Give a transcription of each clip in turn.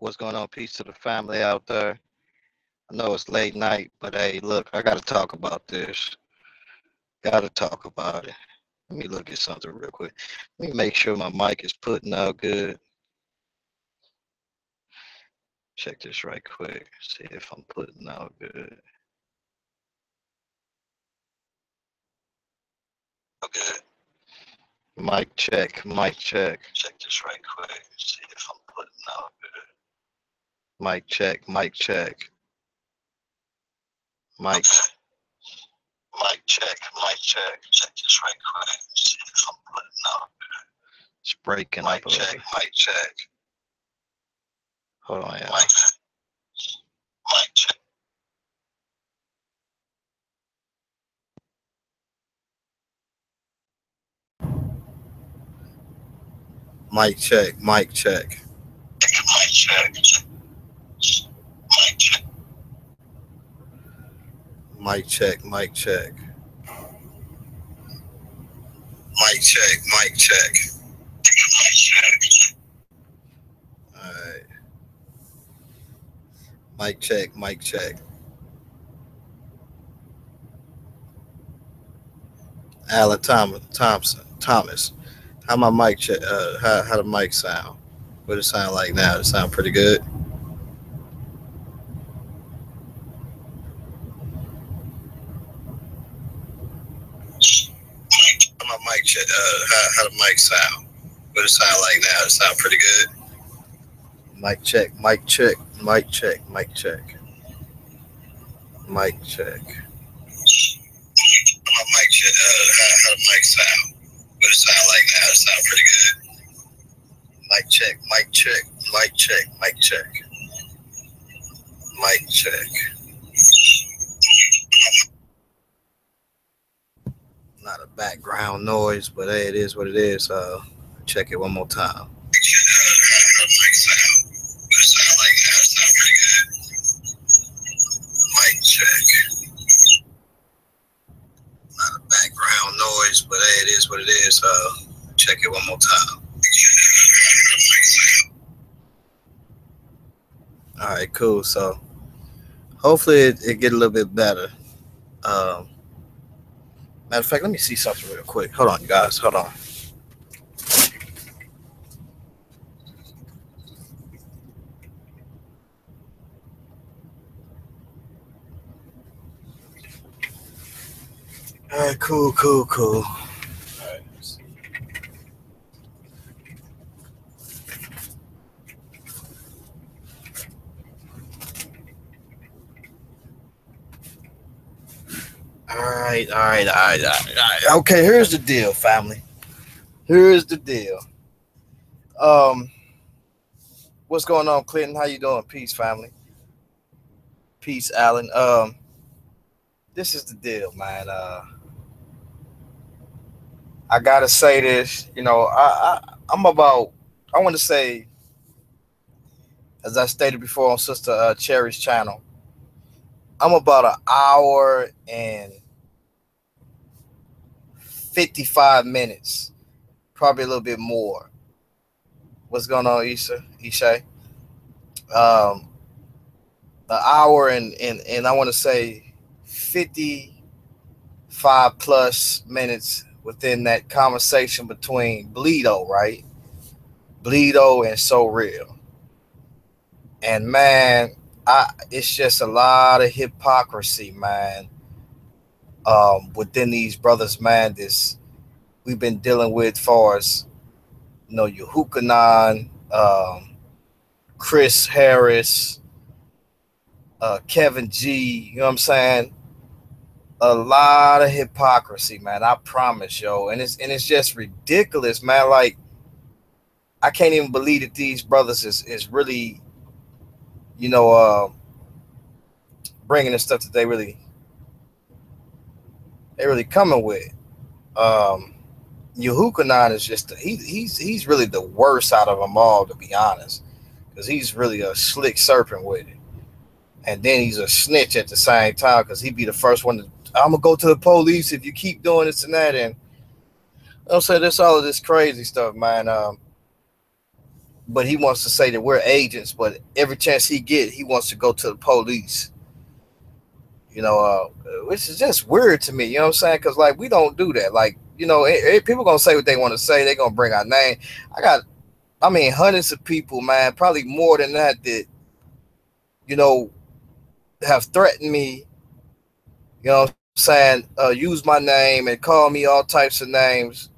What's going on? Peace to the family out there. I know it's late night, but hey, look, I got to talk about this. Got to talk about it. Let me look at something real quick. Let me make sure my mic is putting out good. Check this right quick. See if I'm putting out good. Okay. Mic check, mic check. Check this right quick. See if I'm putting out good. Mic check, mic check. Mic. Mic check, mic check. Check this right quick. See if I'm putting out good. It's breaking up a little. Mic check. Hold on, yeah. Mic check. Mic check, mic check. Mic check. Mic check. Mic check, mic check. Mic check, mic check. Mic check. Alright. Mic check, mic check. Alan Thomas. How my mic check? How the mic sound? What it sound like now? It sound pretty good. My mic check. How the mic sound? What it sound like now? It sound pretty good. Mic check. Mic check. Mic check. Mic check. Mic check. My mic check. How the mic sound? What it sound like now? It sound pretty good. Mic check. Mic check. Mic check. Mic check. Mic check. Not a background noise, but hey, it is what it is. Check it one more time. How the mic sound? What it sound like now? It sound pretty good. Mic check. Not a background noise, but hey, it is what it is. Check it one more time. All right, cool. So hopefully it get a little bit better. Matter of fact, let me see something real quick. Hold on, you guys. Hold on. All right, cool. All right, let's see. All right. Okay, here's the deal, family. Here's the deal. What's going on, Clinton? How you doing? Peace, family. Peace, Alan. This is the deal, man. I gotta say this. You know, I'm about. I want to say, as I stated before on Sister Cherry's channel, I'm about an hour and 55 minutes, probably a little bit more. What's going on, Ishay? An hour and I want to say 55 plus minutes within that conversation between Bleedo, right? Bleedo and So Real. And man, it's just a lot of hypocrisy, man. Within these brothers, man, this we've been dealing with far as Yehukanan, Chris Harris, Kevin G, you know what I'm saying? A lot of hypocrisy, man. I promise, yo. And it's just ridiculous, man. Like, I can't even believe that these brothers is really, bringing the stuff that they really coming with. Yehukanan is just he's really the worst out of them all, to be honest, because he's really a slick serpent with it, and then he's a snitch at the same time because he'd be the first one to, I'm gonna go to the police if you keep doing this and that, and I'm saying there's all of this crazy stuff, man. but he wants to say that we're agents. But every chance he get, he wants to go to the police. Which is just weird to me. You know what I'm saying? Because like we don't do that. Like people gonna say what they want to say. They gonna bring our name. I mean, hundreds of people, man, probably more than that, that you know have threatened me. You know what I'm saying? Use my name and call me all types of names.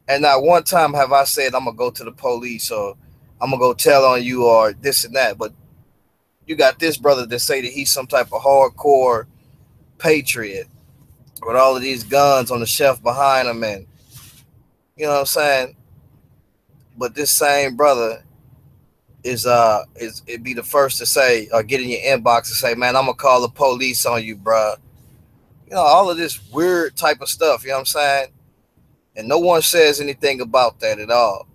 And not one time have I said I'm gonna go to the police or I'm gonna go tell on you or this and that. But you got this brother that say that he's some type of hardcore patriot with all of these guns on the shelf behind him, and you know what I'm saying. But this same brother is it be the first to say or get in your inbox and say, man, I'm gonna call the police on you, bruh. All of this weird type of stuff. You know what I'm saying? And no one says anything about that at all.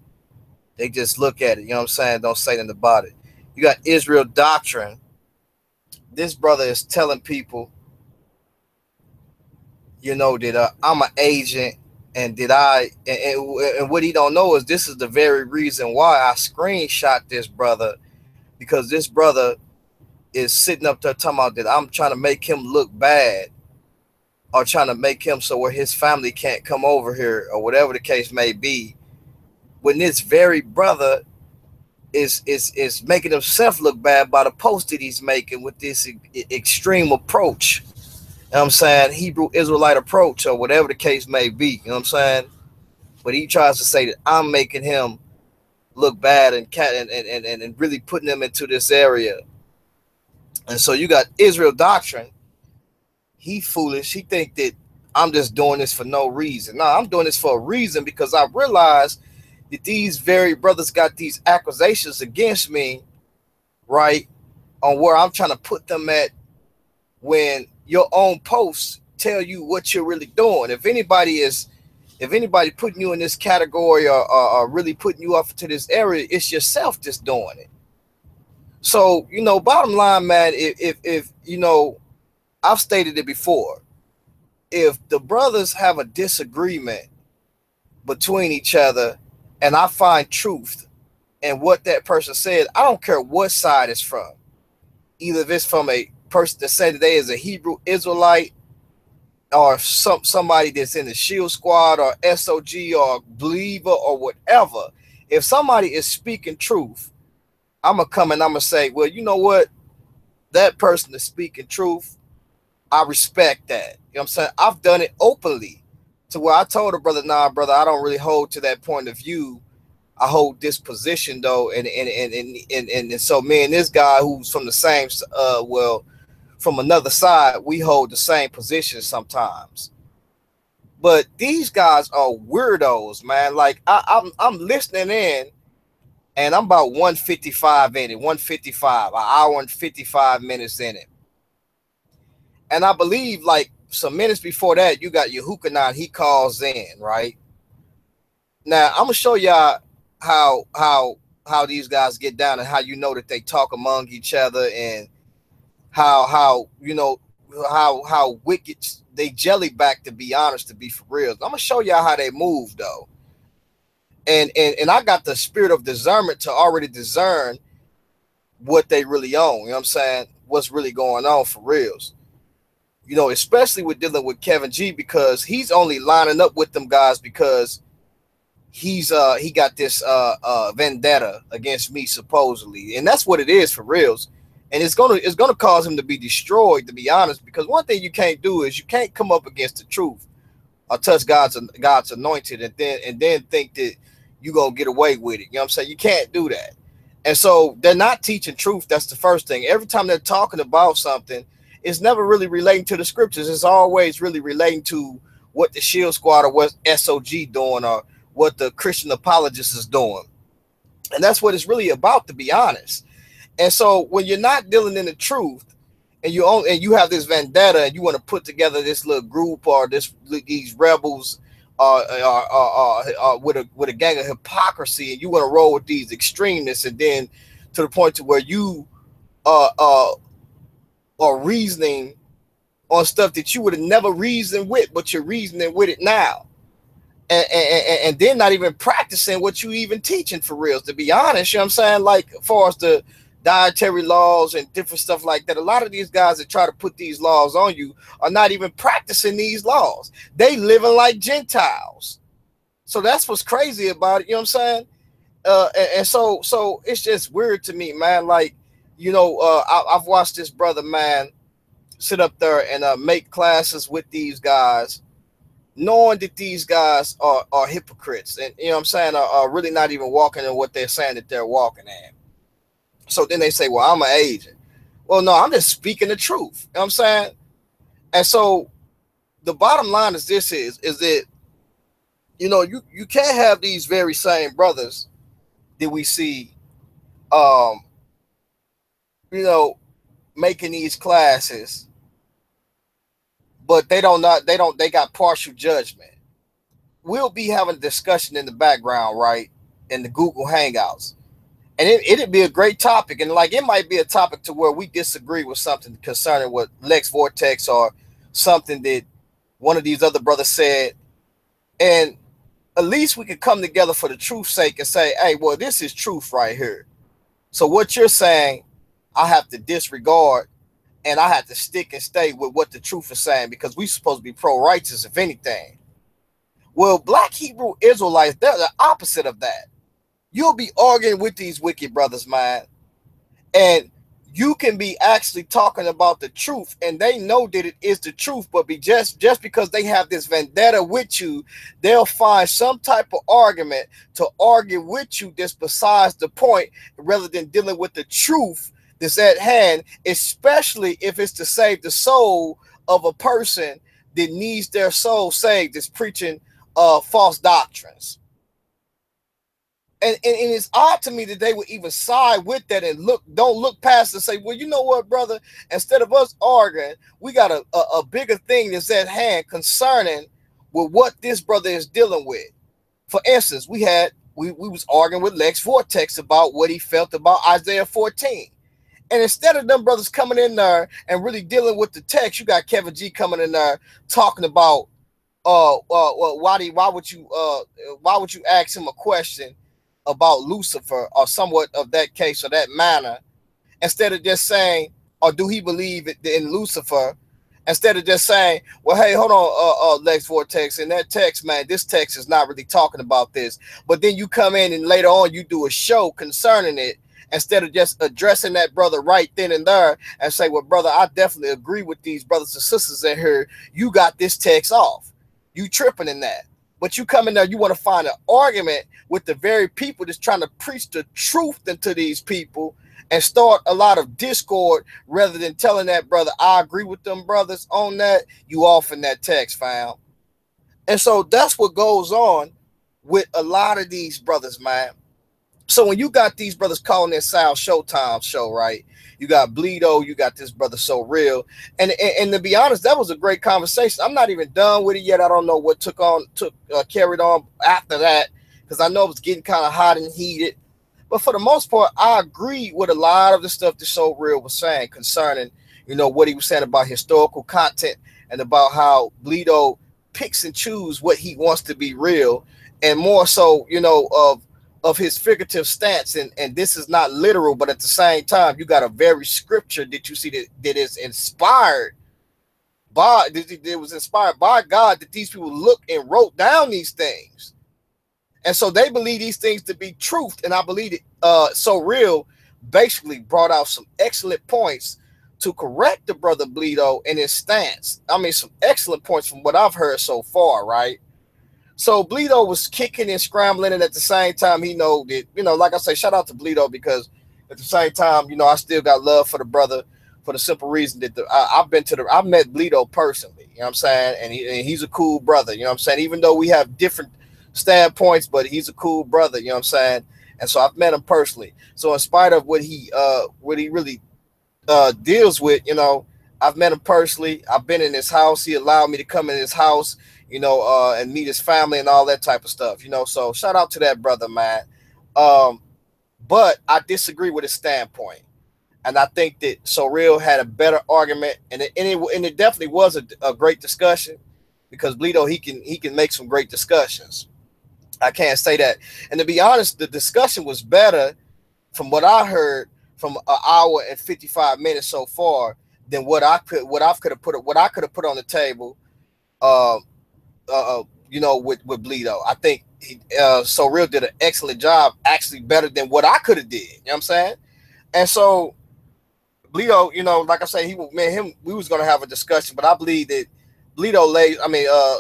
They just look at it. You know what I'm saying? Don't say anything about it. You got Israel doctrine. This brother is telling people, that I'm an agent, and and what he don't know is this is the very reason why I screenshot this brother, because this brother is sitting up there talking about that I'm trying to make him look bad or trying to make him so where his family can't come over here or whatever the case may be, when this very brother is making himself look bad by the post that he's making with this extreme approach. You know what I'm saying? Hebrew Israelite approach or whatever the case may be. You know what I'm saying? But he tries to say that I'm making him look bad and really putting him into this area. And so you got Israel doctrine. He foolish. He think that I'm just doing this for no reason. No, I'm doing this for a reason, because I realize that these very brothers got these accusations against me, right, on where I'm trying to put them at, when your own posts tell you what you're really doing. If anybody putting you in this category or really putting you up to this area, it's yourself just doing it. So, bottom line, man, if I've stated it before, if the brothers have a disagreement between each other and I find truth in what that person said, I don't care what side it's from. Either if it's from a person that said today is a Hebrew Israelite, or somebody that's in the Shield Squad or SOG or believer or whatever. If somebody is speaking truth, I'm going to come and I'm going to say, well, you know what? That person is speaking truth. I respect that. You know what I'm saying? I've done it openly to where I told a brother, nah, brother, I don't really hold to that point of view. I hold this position though. And so me and this guy who's from the same, from another side, we hold the same position sometimes. But these guys are weirdos, man. Like I'm listening in, and I'm about 155 in it, 155, an hour and 55 minutes in it. And I believe like some minutes before that, you got Yehukanan, he calls in, right? Now I'm gonna show y'all how these guys get down and how that they talk among each other, and how how wicked they jelly back, to be honest, to be for real. I'm gonna show y'all how they move though. And I got the spirit of discernment to already discern what they really own. You know what I'm saying? What's really going on for reals. Especially with dealing with Kevin G, because he's only lining up with them guys because he got this vendetta against me supposedly, and that's what it is for reals. And it's gonna cause him to be destroyed, to be honest, because one thing you can't do is you can't come up against the truth or touch God's anointed and then think that you're gonna get away with it. You know what I'm saying? You can't do that. And so they're not teaching truth. That's the first thing. Every time they're talking about something, it's never really relating to the scriptures. It's always really relating to what the Shield Squad or what SOG doing or what the Christian apologist is doing. And that's what it's really about, to be honest. And so when you're not dealing in the truth, and you have this vendetta, and you want to put together this little group or these rebels with a gang of hypocrisy, and you want to roll with these extremists, and then to the point to where you are reasoning on stuff that you would have never reasoned with, but you're reasoning with it now. and then not even practicing what you even teaching for real, to be honest. You know what I'm saying? Like, as far as the dietary laws and different stuff like that, a lot of these guys that try to put these laws on you are not even practicing these laws. They living like Gentiles. So that's what's crazy about it. You know what I'm saying? And so it's just weird to me, man. Like, I've watched this brother, man, sit up there and make classes with these guys, knowing that these guys are hypocrites, and you know what I'm saying, are really not even walking in what they're saying that they're walking in. So then they say, well, I'm an agent. Well, no, I'm just speaking the truth. You know what I'm saying? And so the bottom line is this is that, you can't have these very same brothers that we see, um, you know, making these classes, but they got partial judgment. We'll be having a discussion in the background, right? In the Google Hangouts. And it'd be a great topic. And like, it might be a topic to where we disagree with something concerning what Lex Vortex or something that one of these other brothers said. And at least we could come together for the truth's sake and say, hey, well, this is truth right here. So what you're saying, I have to disregard, and I have to stick and stay with what the truth is saying, because we're supposed to be pro-righteous, if anything. Well, Black Hebrew Israelites, they're the opposite of that. You'll be arguing with these wicked brothers, man, and you can be actually talking about the truth, and they know that it is the truth, but be just because they have this vendetta with you, they'll find some type of argument to argue with you that's besides the point, rather than dealing with the truth that's at hand, especially if it's to save the soul of a person that needs their soul saved, that's preaching false doctrines. And it's odd to me that they would even side with that and don't look past and say, well, you know what, brother, instead of us arguing, we got a bigger thing that's at hand concerning with what this brother is dealing with. For instance, we was arguing with Lex Vortex about what he felt about Isaiah 14. And instead of them brothers coming in there and really dealing with the text, you got Kevin G coming in there talking about why would you ask him a question about Lucifer or somewhat of that case or that manner, instead of just saying, or do he believe in Lucifer, instead of just saying, well, hey, hold on, Lex Vortex, in that text, man, this text is not really talking about this. But then you come in and later on you do a show concerning it, instead of just addressing that brother right then and there and say, well, brother, I definitely agree with these brothers and sisters in here. You got this text off. You tripping in that. But you come in there, you want to find an argument with the very people that's trying to preach the truth into these people and start a lot of discord, rather than telling that brother, I agree with them brothers on that. You off in that text, fam. And so that's what goes on with a lot of these brothers, man. So when you got these brothers calling this South Showtime show, right? You got Bleedo, you got this brother So Real, and to be honest, that was a great conversation. I'm not even done with it yet. I don't know what carried on after that, because I know it was getting kind of hot and heated. But for the most part, I agree with a lot of the stuff that So Real was saying concerning, what he was saying about historical content and about how Bleedo picks and chooses what he wants to be real, and more so, of his figurative stance, and this is not literal, but at the same time, you got a very scripture that you see that is inspired by, it was inspired by God, that these people looked and wrote down these things, and so they believe these things to be truth. And I believe it. So Real basically brought out some excellent points to correct the brother Bleedo in his stance. I mean, some excellent points from what I've heard so far, right? So Bleedo was kicking and scrambling, and at the same time, he know that, like I say, shout out to Bleedo, because at the same time, I still got love for the brother, for the simple reason that I've met Bleedo personally, you know what I'm saying, and he's a cool brother, you know what I'm saying, even though we have different standpoints, but he's a cool brother, you know what I'm saying, and so I've met him personally. So in spite of what he really deals with, I've met him personally. I've been in his house. He allowed me to come in his house, and meet his family and all that type of stuff, So shout out to that brother, man. But I disagree with his standpoint, and I think that So Real had a better argument, and it definitely was a great discussion. because Bleedo, he can make some great discussions. I can't say that. And to be honest, the discussion was better from what I heard from an hour and 55 minutes so far than what I could have put on the table. Uh, with Bleedo, I think So Real did an excellent job, actually better than what I could have did. You know what I'm saying? And so Bleedo, like I say, we was gonna have a discussion, but I believe that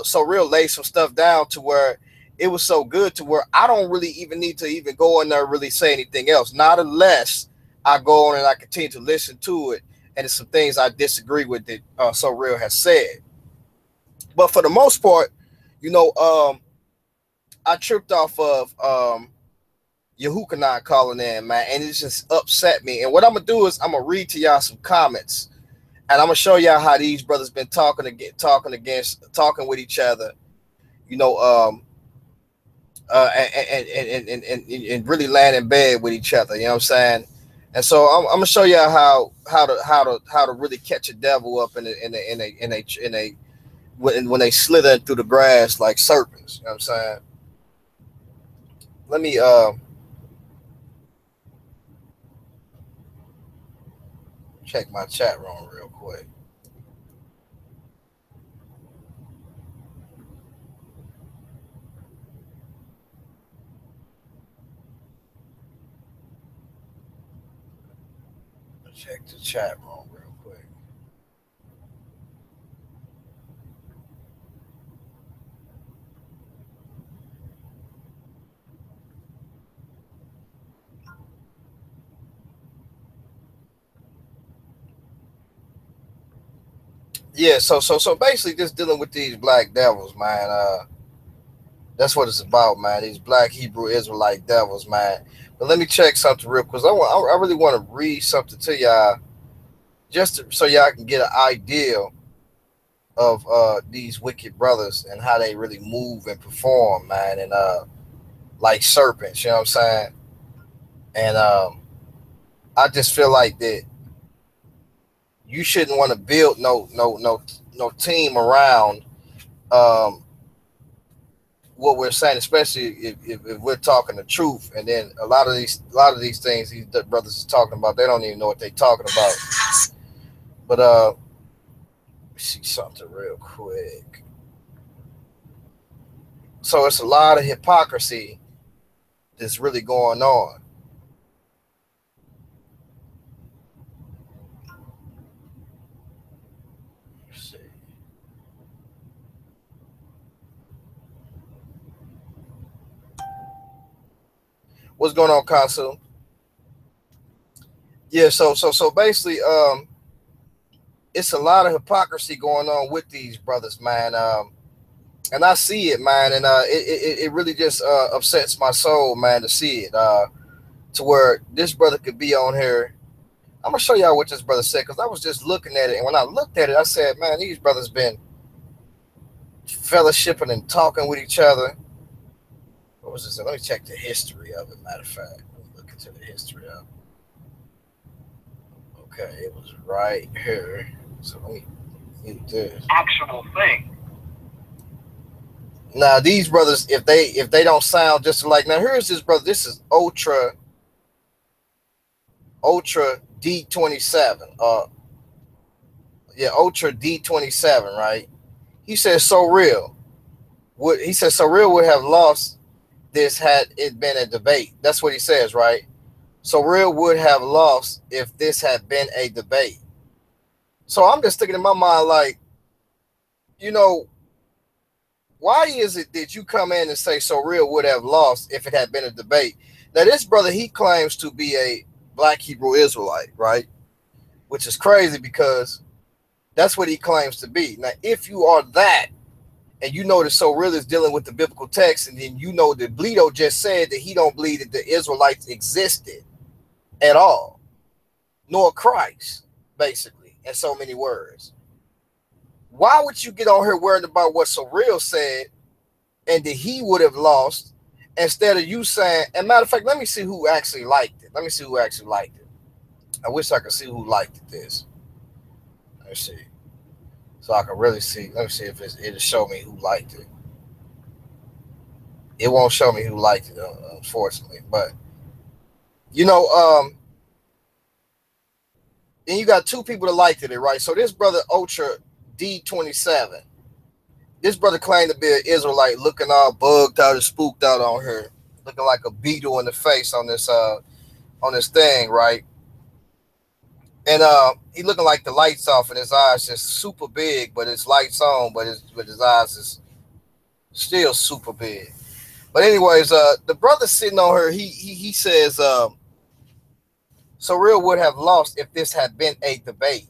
So Real laid some stuff down to where it was so good to where I don't really even need to even go in there and really say anything else, not unless I go on and I continue to listen to it, and it's some things I disagree with that So Real has said. But for the most part, you know, I tripped off of Yehukanan calling in, man, and it just upset me. And what I'm gonna do is I'm gonna read to y'all some comments, and I'm gonna show y'all how these brothers been talking with each other, you know, and really laying in bed with each other. You know what I'm saying? And so I'm gonna show y'all how to really catch a devil up when they slither through the grass like serpents. You know what I'm saying? Let me check my chat room real quick. Check the chat room real quick. Yeah, so basically just dealing with these black devils, man. That's what it's about, man. These black Hebrew Israelite devils, man. But let me check something real quick. I really want to read something to y'all, so y'all can get an idea of these wicked brothers and how they really move and perform, man, and like serpents, you know what I'm saying? And I just feel like that you shouldn't want to build no team around what we're saying, especially if we're talking the truth. And then a lot of these things these brothers is talking about, they don't even know what they're talking about. But see something real quick. So it's a lot of hypocrisy that's really going on. Let's see. What's going on, Consul? Yeah, so basically, it's a lot of hypocrisy going on with these brothers, man. And I see it, man, and it really just upsets my soul, man, to see it. To where this brother could be on here. I'm gonna show y'all what this brother said, because I was just looking at it, and when I looked at it, I said, man, these brothers been fellowshipping and talking with each other. What was this? Let me check the history of it. Matter of fact, let me look into the history of it. Okay, it was right here. So let me mute this. Actual thing. Now these brothers, if they don't sound just like, now here's this brother. This is Ultra D27. Ultra D27, right? He says So Real would have lost this had it been a debate. That's what he says, right? So Real would have lost if this had been a debate. So I'm just thinking in my mind, like, why is it that you come in and say So Real would have lost if it had been a debate? Now, this brother, he claims to be a black Hebrew Israelite, right? Which is crazy because that's what he claims to be. Now, if you are that, and you know that So Real is dealing with the biblical text, and then you know that Bleedo just said that he don't believe that the Israelites existed at all, nor Christ, basically, in so many words. Why would you get on here worried about what So Real said and that he would have lost, instead of you saying, and matter of fact, let me see who actually liked it. I wish I could see who liked this. Let's see. so I can really see. Let me see if it'll show me who liked it. It won't show me who liked it, unfortunately. But you know, then you got two people that liked it, right? So this brother Ultra D27, this brother claimed to be an Israelite, looking all bugged out and spooked out on her, looking like a beetle in the face on this thing, right? And he looking like the lights off and his eyes just super big, but his lights on, but his eyes is still super big. But anyways, the brother sitting on her, he says, so real would have lost if this had been a debate.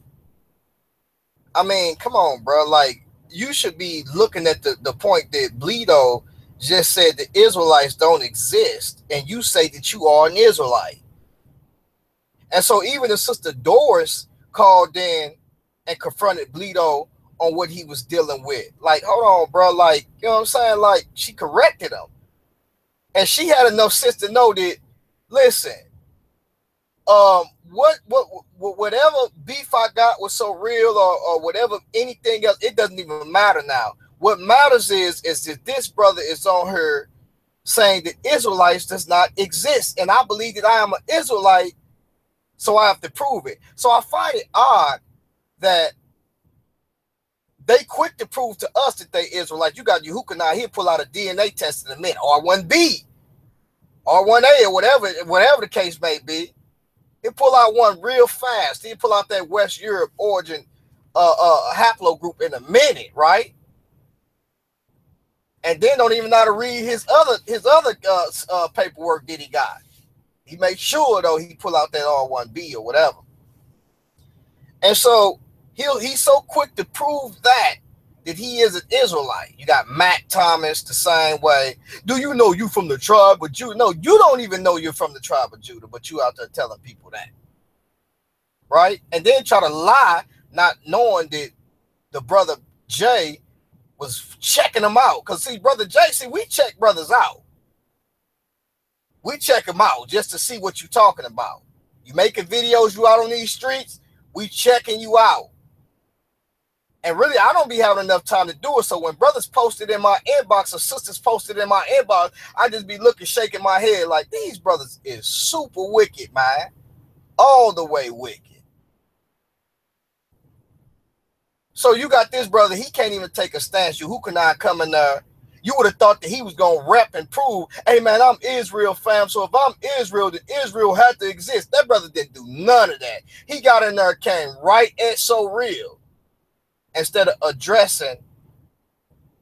I mean, come on, bro. Like, you should be looking at the point that Bleedo just said the Israelites don't exist, and you say that you are an Israelite. And so even the sister Doris called in and confronted Bleedo on what he was dealing with. Like, hold on, bro. Like, you know what I'm saying? Like, she corrected him. And she had enough sense to know that, listen, whatever beef I got was so real, or whatever, anything else, it doesn't even matter now. What matters is that this brother is on her saying that Israelites does not exist. And I believe that I am an Israelite, so I have to prove it. So I find it odd that they quick to prove to us that they Israelites. You got Yehukanah, he'll pull out a DNA test in a minute, R1B, R1A, or whatever the case may be. He'll pull out one real fast. He'll pull out that West Europe origin haplogroup in a minute, right? And then don't even know how to read his other paperwork that he got. He made sure though he pull out that R1B or whatever. And so he's so quick to prove that he is an Israelite. You got Matt Thomas the same way. Do you know you from the tribe of Judah? No, you don't even know you're from the tribe of Judah, but you out there telling people that. Right? And then try to lie, not knowing that the brother Jay was checking him out. Because see, brother Jay, we check brothers out. We check them out just to see what you're talking about. You making videos, you out on these streets, we checking you out. And really, I don't be having enough time to do it. So when brothers posted in my inbox or sisters posted in my inbox, I just be looking, shaking my head like, these brothers is super wicked, man. All the way wicked. So you got this brother, he can't even take a stance. Who can I come in there? You would have thought that he was going to rep and prove, hey, man, I'm Israel, fam. So if I'm Israel, then Israel had to exist. That brother didn't do none of that. He got in there, came right at so real, instead of addressing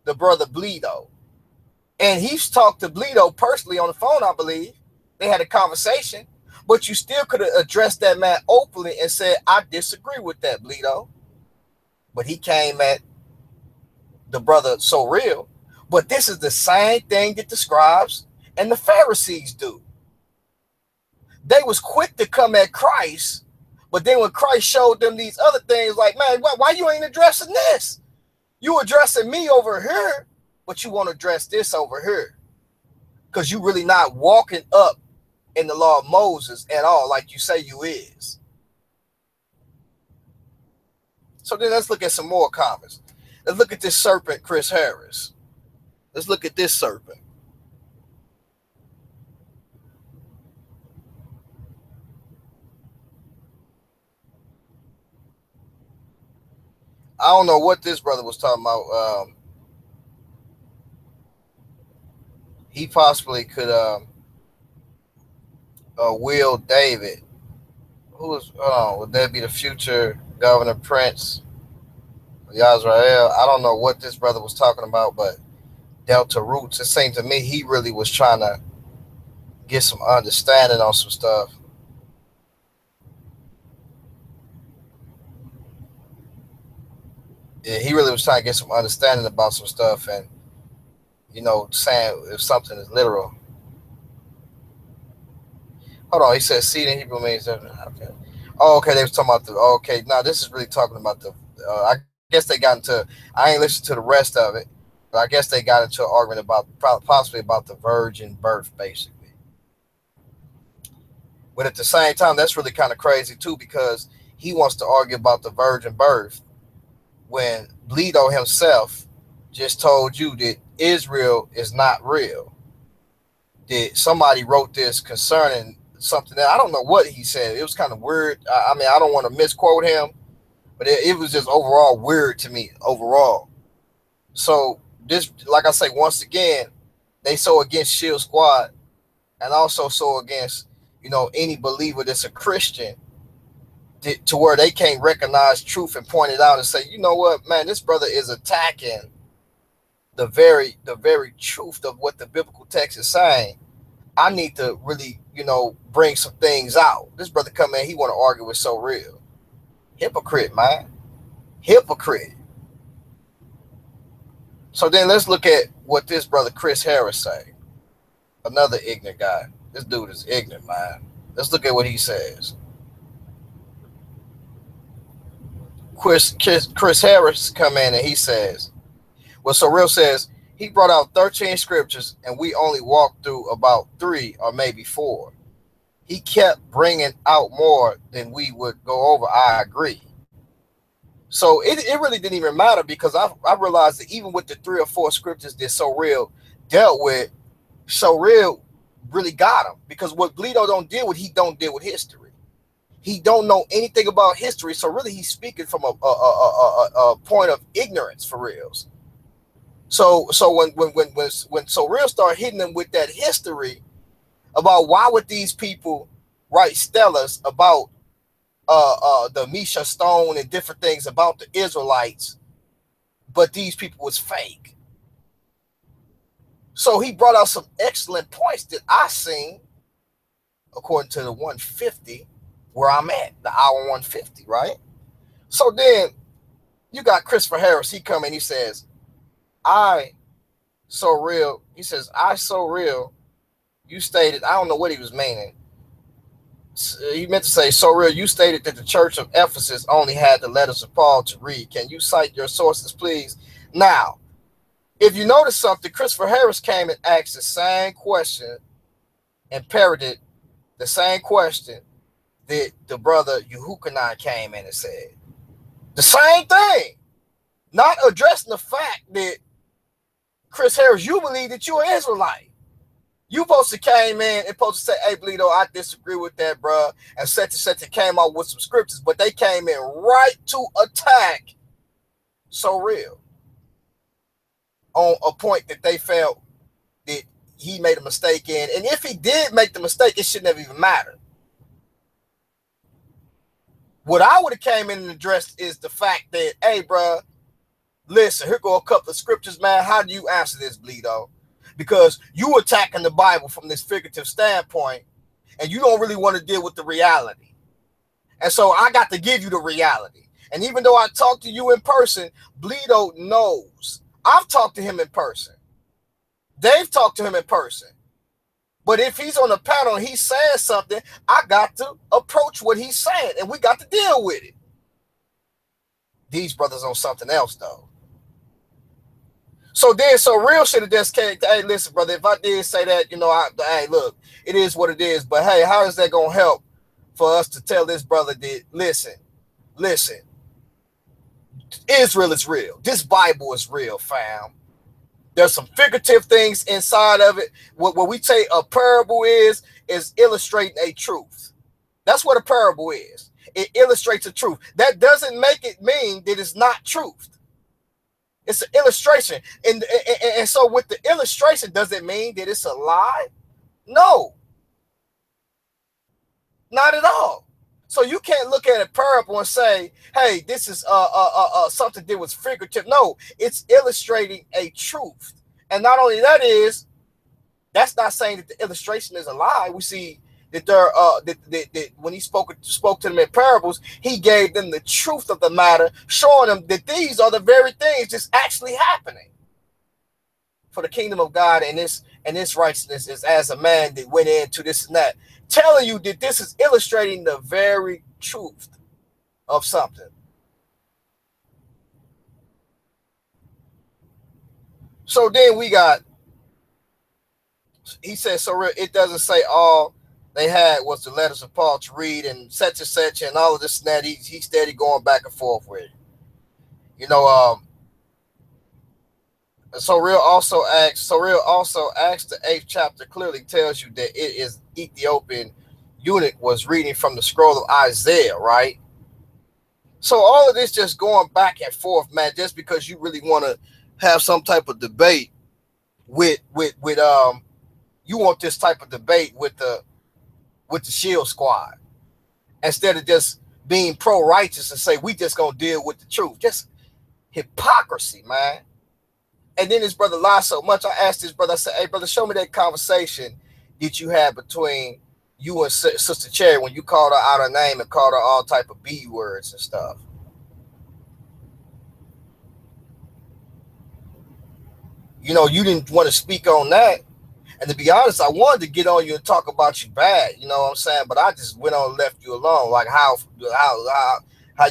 the brother Bleedo. And he's talked to Bleedo personally on the phone, I believe. They had a conversation. But you still could have addressed that man openly and said, I disagree with that, Bleedo. But he came at the brother so real. But this is the same thing that the scribes and the Pharisees do. They was quick to come at Christ, but then when Christ showed them these other things, like, man, why you ain't addressing this? You addressing me over here, but you want to address this over here. Because you really not walking up in the law of Moses at all, like you say you is. So then let's look at some more comments. Let's look at this serpent, Chris Harris. Let's look at this serpent. I don't know what this brother was talking about. He possibly could Will David. Would that be the future Governor Prince Yisrael? I don't know what this brother was talking about, but Delta Roots, it seemed to me he really was trying to get some understanding on some stuff. Yeah, he really was trying to get some understanding about some stuff, and saying if something is literal. Hold on, he said seed in Hebrew means okay. Oh, okay, they was talking about the okay. Now this is really talking about the I guess they got into, I ain't listened to the rest of it, but I guess they got into an argument about possibly about the virgin birth, basically. But at the same time, that's really kind of crazy too, because he wants to argue about the virgin birth, when Bleedo himself just told you that Israel is not real? That somebody wrote this concerning something that I don't know what he said. It was kind of weird. I mean, I don't want to misquote him, but it was just overall weird to me overall. So this, like I say, once again, they so against Shield Squad, and also so against, you know, any believer that's a Christian, to where they can't recognize truth and point it out and say, you know what, man, this brother is attacking the very truth of what the biblical text is saying. I need to really, you know, bring some things out. This brother come in, he want to argue with So Real. Hypocrite, man. Hypocrite. So then let's look at what this brother Chris Harris say. Another ignorant guy. This dude is ignorant, man. Let's look at what he says. Chris Harris come in and he says, well, So Real says, he brought out 13 scriptures and we only walked through about 3 or maybe 4. He kept bringing out more than we would go over. I agree. So it really didn't even matter, because I realized that even with the 3 or 4 scriptures that So Real dealt with, So Real really got him, because what Bleedo don't deal with, he don't deal with history. He don't know anything about history, so really he's speaking from a point of ignorance for reals. So when So Real start hitting them with that history about why would these people write stellas about the Misha Stone and different things about the Israelites, but these people was fake. So he brought out some excellent points that I seen according to the 150 where I'm at, the hour 150, right? So then you got Christopher Harris. He come and he says, I So Real. He says, I So Real. You stated, I don't know what he was meaning. He meant to say, So Real, you stated that the church of Ephesus only had the letters of Paul to read. Can you cite your sources, please? Now, if you notice something, Christopher Harris came and asked the same question and parroted the same question that the brother Yehukanan came in and said. The same thing. Not addressing the fact that, Chris Harris, you believe that you're an Israelite. You supposed to came in and supposed to say, hey, Bleedo, I disagree with that, bro. And such came out with some scriptures, but they came in right to attack So Real on a point that they felt that he made a mistake in. And if he did make the mistake, it shouldn't have even mattered. What I would have came in and addressed is the fact that, hey, bro, listen, here go a couple of scriptures, man. How do you answer this, Bleedo? Because you attacking the Bible from this figurative standpoint, and you don't really want to deal with the reality. And so I got to give you the reality. And even though I talked to you in person, Bleedo knows. I've talked to him in person. They've talked to him in person. But if he's on the panel and he's saying something, I got to approach what he's saying, and we got to deal with it. These brothers on something else, though. So then, So Real should have just came, hey, listen, brother, if I did say that, you know, hey, look, it is what it is. But hey, how is that going to help for us to tell this brother that, listen, Israel is real. This Bible is real, fam. There's some figurative things inside of it. What we say a parable is illustrating a truth. That's what a parable is. It illustrates a truth. That doesn't make it mean that it's not truth. It's an illustration. And so with the illustration, does it mean that it's a lie? No. Not at all. So you can't look at a parable and say, hey, this is something that was figurative. No, it's illustrating a truth. And not only that's not saying that the illustration is a lie. We see that that when he spoke to them in parables, he gave them the truth of the matter, showing them that these are the very things that's actually happening for the kingdom of God, and this righteousness is as a man that went into this and that, telling you that this is illustrating the very truth of something. So then we got, he said, so it doesn't say all they had was the letters of Paul to read and such and all of this and that. He steady going back and forth with it. You know, so real also asks. The 8th chapter clearly tells you that it is Ethiopian eunuch was reading from the scroll of Isaiah, right? So all of this just going back and forth, man, just because you really want to have some type of debate with you want this type of debate with the shield squad instead of just being pro-righteous and say we just gonna deal with the truth. Just hypocrisy, man. And then this brother lied so much. I asked this brother, I said, hey brother, show me that conversation that you had between you and Sister Cherry when you called her out her name and called her all type of B words and stuff. You know, you didn't want to speak on that. And to be honest, I wanted to get on you and talk about you bad, you know what I'm saying? But I just went on and left you alone. Like how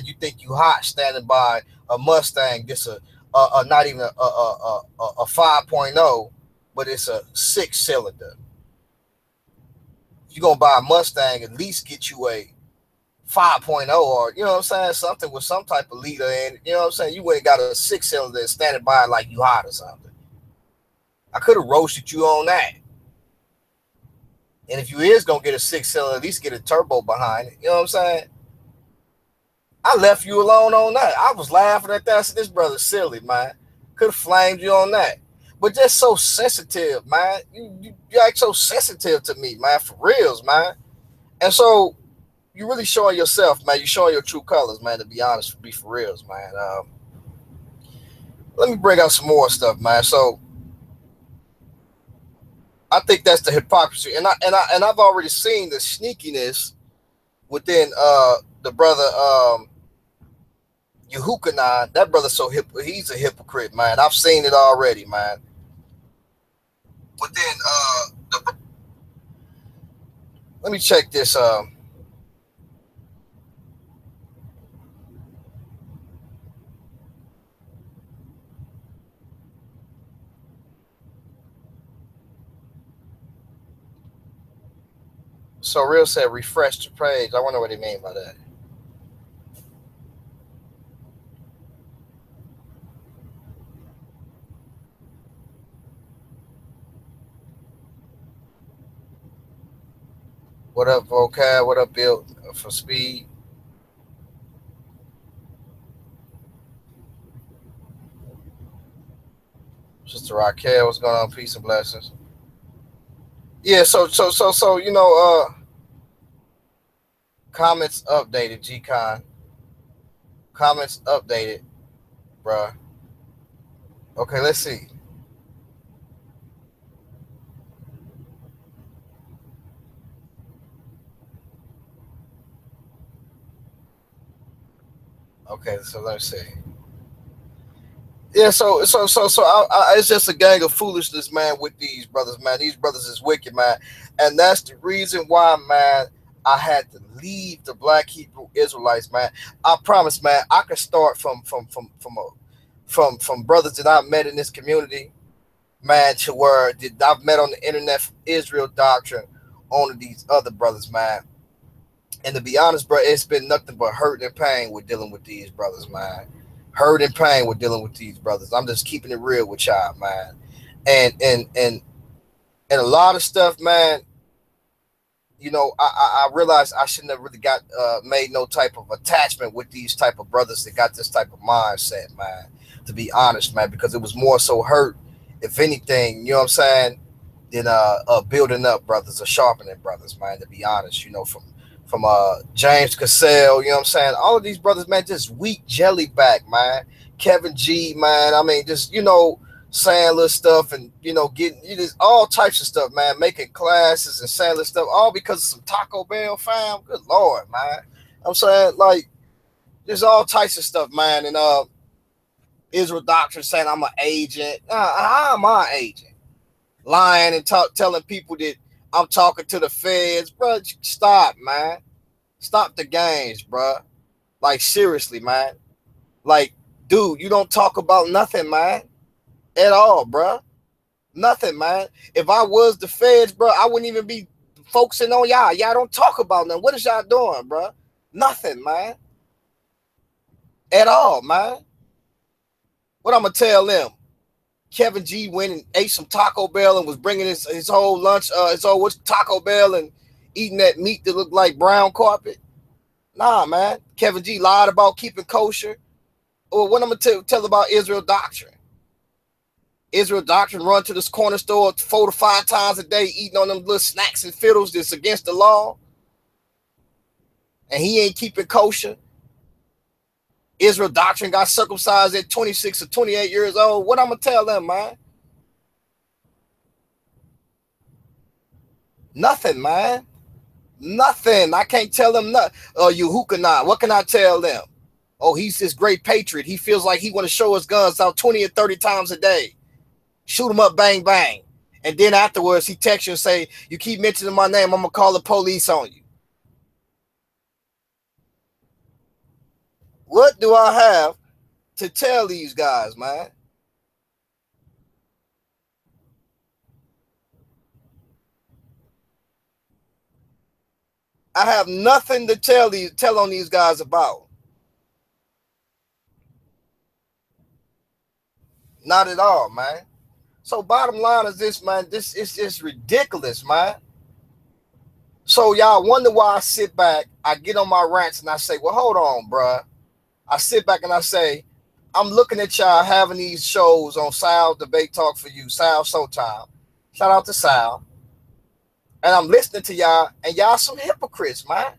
you think you hot standing by a Mustang, just not even a 5.0, but it's a 6-cylinder. If you're gonna buy a Mustang, at least get you a 5.0 or you know what I'm saying, something with some type of leader in it. You know what I'm saying? You ain't got a 6-cylinder and standing by like you hot or something. I could have roasted you on that. And if you is going to get a 6-cylinder, at least get a turbo behind it. You know what I'm saying? I left you alone on that. I was laughing at that. I said, this brother's silly, man. Could have flamed you on that. But just so sensitive, man. You act so sensitive to me, man. For reals, man. And so you really showing yourself, man. You showing your true colors, man, to be honest, be for reals, man. Let me bring out some more stuff, man. So I think that's the hypocrisy, and I've already seen the sneakiness within the brother Yehukanan. That brother he's a hypocrite, man. I've seen it already, man. Within let me check this. So real said refresh the page. I wonder what he mean by that. What up, vocab? What up, Bill for speed? Sister Raquel, what's going on? Peace and blessings. Yeah, so you know, comments updated, G-Con. Comments updated, bruh. Okay, let's see. Okay, so let's see. Yeah, so it's just a gang of foolishness, man, with these brothers, man. These brothers is wicked, man. And that's the reason why, man, I had to leave the Black Hebrew Israelites, man. I promise, man, I could start from brothers that I've met in this community, man, to where I've met on the internet from Israel Doctrine on to these other brothers, man. And to be honest, bro, it's been nothing but hurt and pain with dealing with these brothers, man. Hurt and pain with dealing with these brothers. I'm just keeping it real with y'all, man. And a lot of stuff, man. You know, I realized I shouldn't have really got made no type of attachment with these type of brothers that got this type of mindset, man. To be honest, man, because it was more so hurt, if anything, you know what I'm saying, than building up brothers or sharpening brothers, man. To be honest, you know, from James Cassell, you know what I'm saying? All of these brothers, man, just weak jelly back, man. Kevin G, man. I mean, just, you know, saying little stuff and, you know, getting just all types of stuff, man. Making classes and saying little stuff, all because of some Taco Bell, fam. Good Lord, man. I'm saying, like, there's all types of stuff, man. And Israel Doctrine saying I'm an agent. How am I an agent? Lying and telling people that I'm talking to the feds, bro. Stop, man. Stop the games, bro. Like, seriously, man. Like, dude, you don't talk about nothing, man. At all, bro. Nothing, man. If I was the feds, bro, I wouldn't even be focusing on y'all. Y'all don't talk about nothing. What is y'all doing, bro? Nothing, man. At all, man. What I'm gonna tell them? Kevin G went and ate some Taco Bell and was bringing his whole lunch, his whole Taco Bell and eating that meat that looked like brown carpet. Nah, man. Kevin G lied about keeping kosher. Or what I'm gonna tell about Israel doctrine. Israel doctrine run to this corner store 4 to 5 times a day, eating on them little snacks and fiddles that's against the law. And he ain't keeping kosher. Israel doctrine got circumcised at 26 or 28 years old. What I'm gonna tell them, man? Nothing, man. Nothing. I can't tell them nothing. You Hukanah. What can I tell them? Oh, he's this great patriot. He feels like he want to show his guns out 20 or 30 times a day. Shoot him up, bang, bang. And then afterwards, he texts you and say, you keep mentioning my name, I'm going to call the police on you. What do I have to tell these guys, man? I have nothing to tell on these guys about. Not at all, man. So bottom line is this, man. This is just ridiculous, man. So y'all wonder why I sit back, I get on my rants and I say, well, hold on, bruh. I sit back and I say, I'm looking at y'all having these shows on Sal Debate Talk for You, Sal Showtime. Shout out to Sal. And I'm listening to y'all, and y'all some hypocrites, man.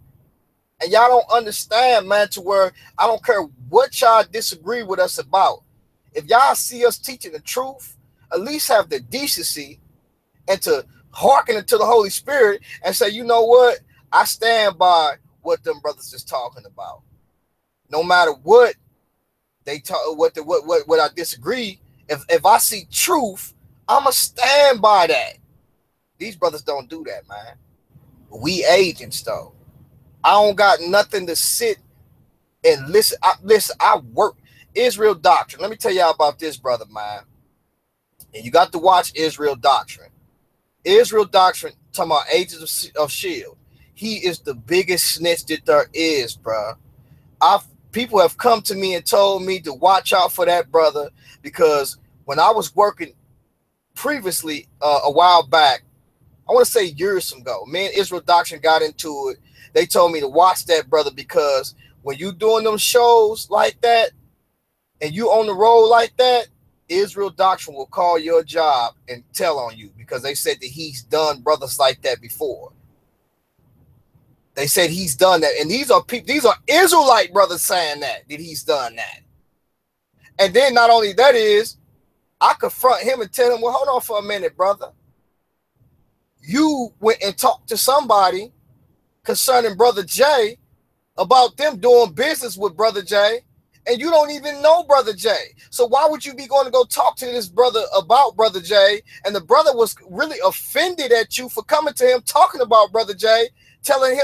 And y'all don't understand, man, to where I don't care what y'all disagree with us about. If y'all see us teaching the truth, at least have the decency and to hearken to the Holy Spirit and say, you know what? I stand by what them brothers is talking about. No matter what they talk, what I disagree. If I see truth, I'ma stand by that. These brothers don't do that, man. We agents though. I don't got nothing to sit and listen. I work Israel doctrine. Let me tell y'all about this, brother, man. And you got to watch Israel doctrine. Israel doctrine, talking about Agents of S.H.I.E.L.D. He is the biggest snitch that there is, bro. People have come to me and told me to watch out for that brother because when I was working previously a while back, I want to say years ago, me and Israel doctrine got into it. They told me to watch that brother because when you doing them shows like that and you on the road like that, Israel doctrine will call your job and tell on you because they said that he's done brothers like that before. They said he's done that, and these are people, these are Israelite brothers saying that he's done that. And then not only that is, I confront him and tell him, well, hold on for a minute, brother. You went and talked to somebody concerning Brother Jay about them doing business with Brother Jay, and you don't even know Brother Jay. So why would you be going to go talk to this brother about Brother Jay? And the brother was really offended at you for coming to him talking about Brother Jay, telling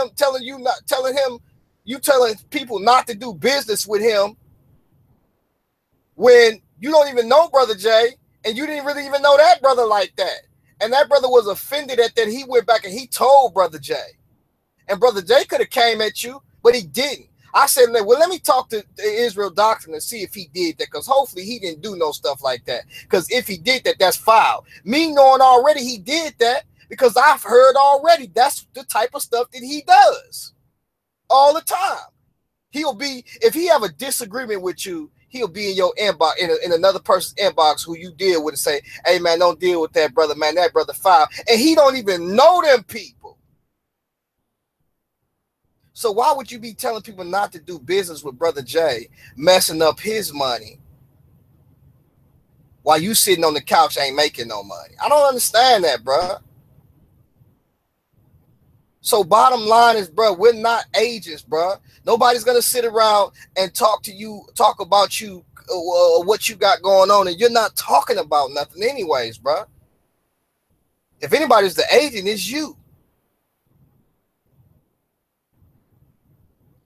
people not to do business with him when you don't even know Brother Jay and you didn't really even know that brother like that. And that brother was offended at that. He went back and he told Brother Jay. And Brother Jay could have came at you, but he didn't. I said, well, let me talk to the Israel doctrine and see if he did that, because hopefully he didn't do no stuff like that. Because if he did that, that's foul. Me knowing already he did that, because I've heard already that's the type of stuff that he does all the time. He'll be, if he have a disagreement with you, he'll be in your inbox, in another person's inbox who you deal with and say, hey, man, don't deal with that brother, man. That brother foul. And he don't even know them people. So why would you be telling people not to do business with Brother Jay, messing up his money while you sitting on the couch ain't making no money? I don't understand that, bro. So bottom line is, bro, we're not agents, bro. Nobody's going to sit around and talk about you, what you got going on, and you're not talking about nothing anyways, bro. If anybody's the agent, it's you.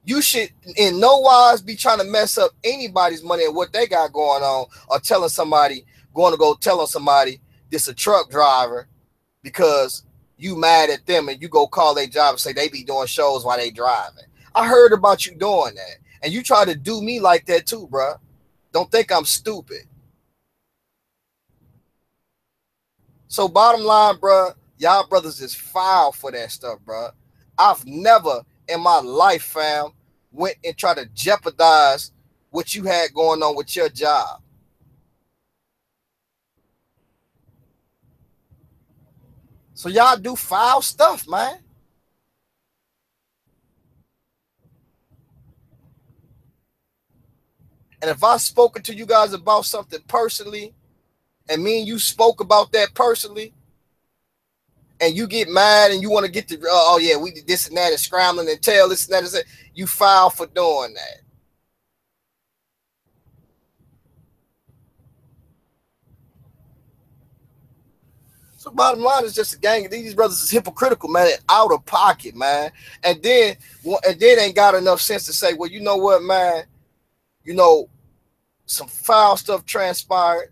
You should in no wise be trying to mess up anybody's money and what they got going on, or telling somebody, going to go telling somebody this a truck driver because you mad at them and you go call their job and say they be doing shows while they driving. I heard about you doing that. And you try to do me like that too, bro. Don't think I'm stupid. So bottom line, bro, y'all brothers is foul for that stuff, bro. I've never in my life, fam, went and tried to jeopardize what you had going on with your job. So y'all do foul stuff, man. And if I've spoken to you guys about something personally, and me and you spoke about that personally, and you get mad and you want to get to, oh yeah, we did this and that and scrambling and tell this and that, and that, you foul for doing that. So bottom line is just a gang. These brothers is hypocritical, man, and out of pocket, man. And then ain't got enough sense to say, well, you know what, man, you know, some foul stuff transpired.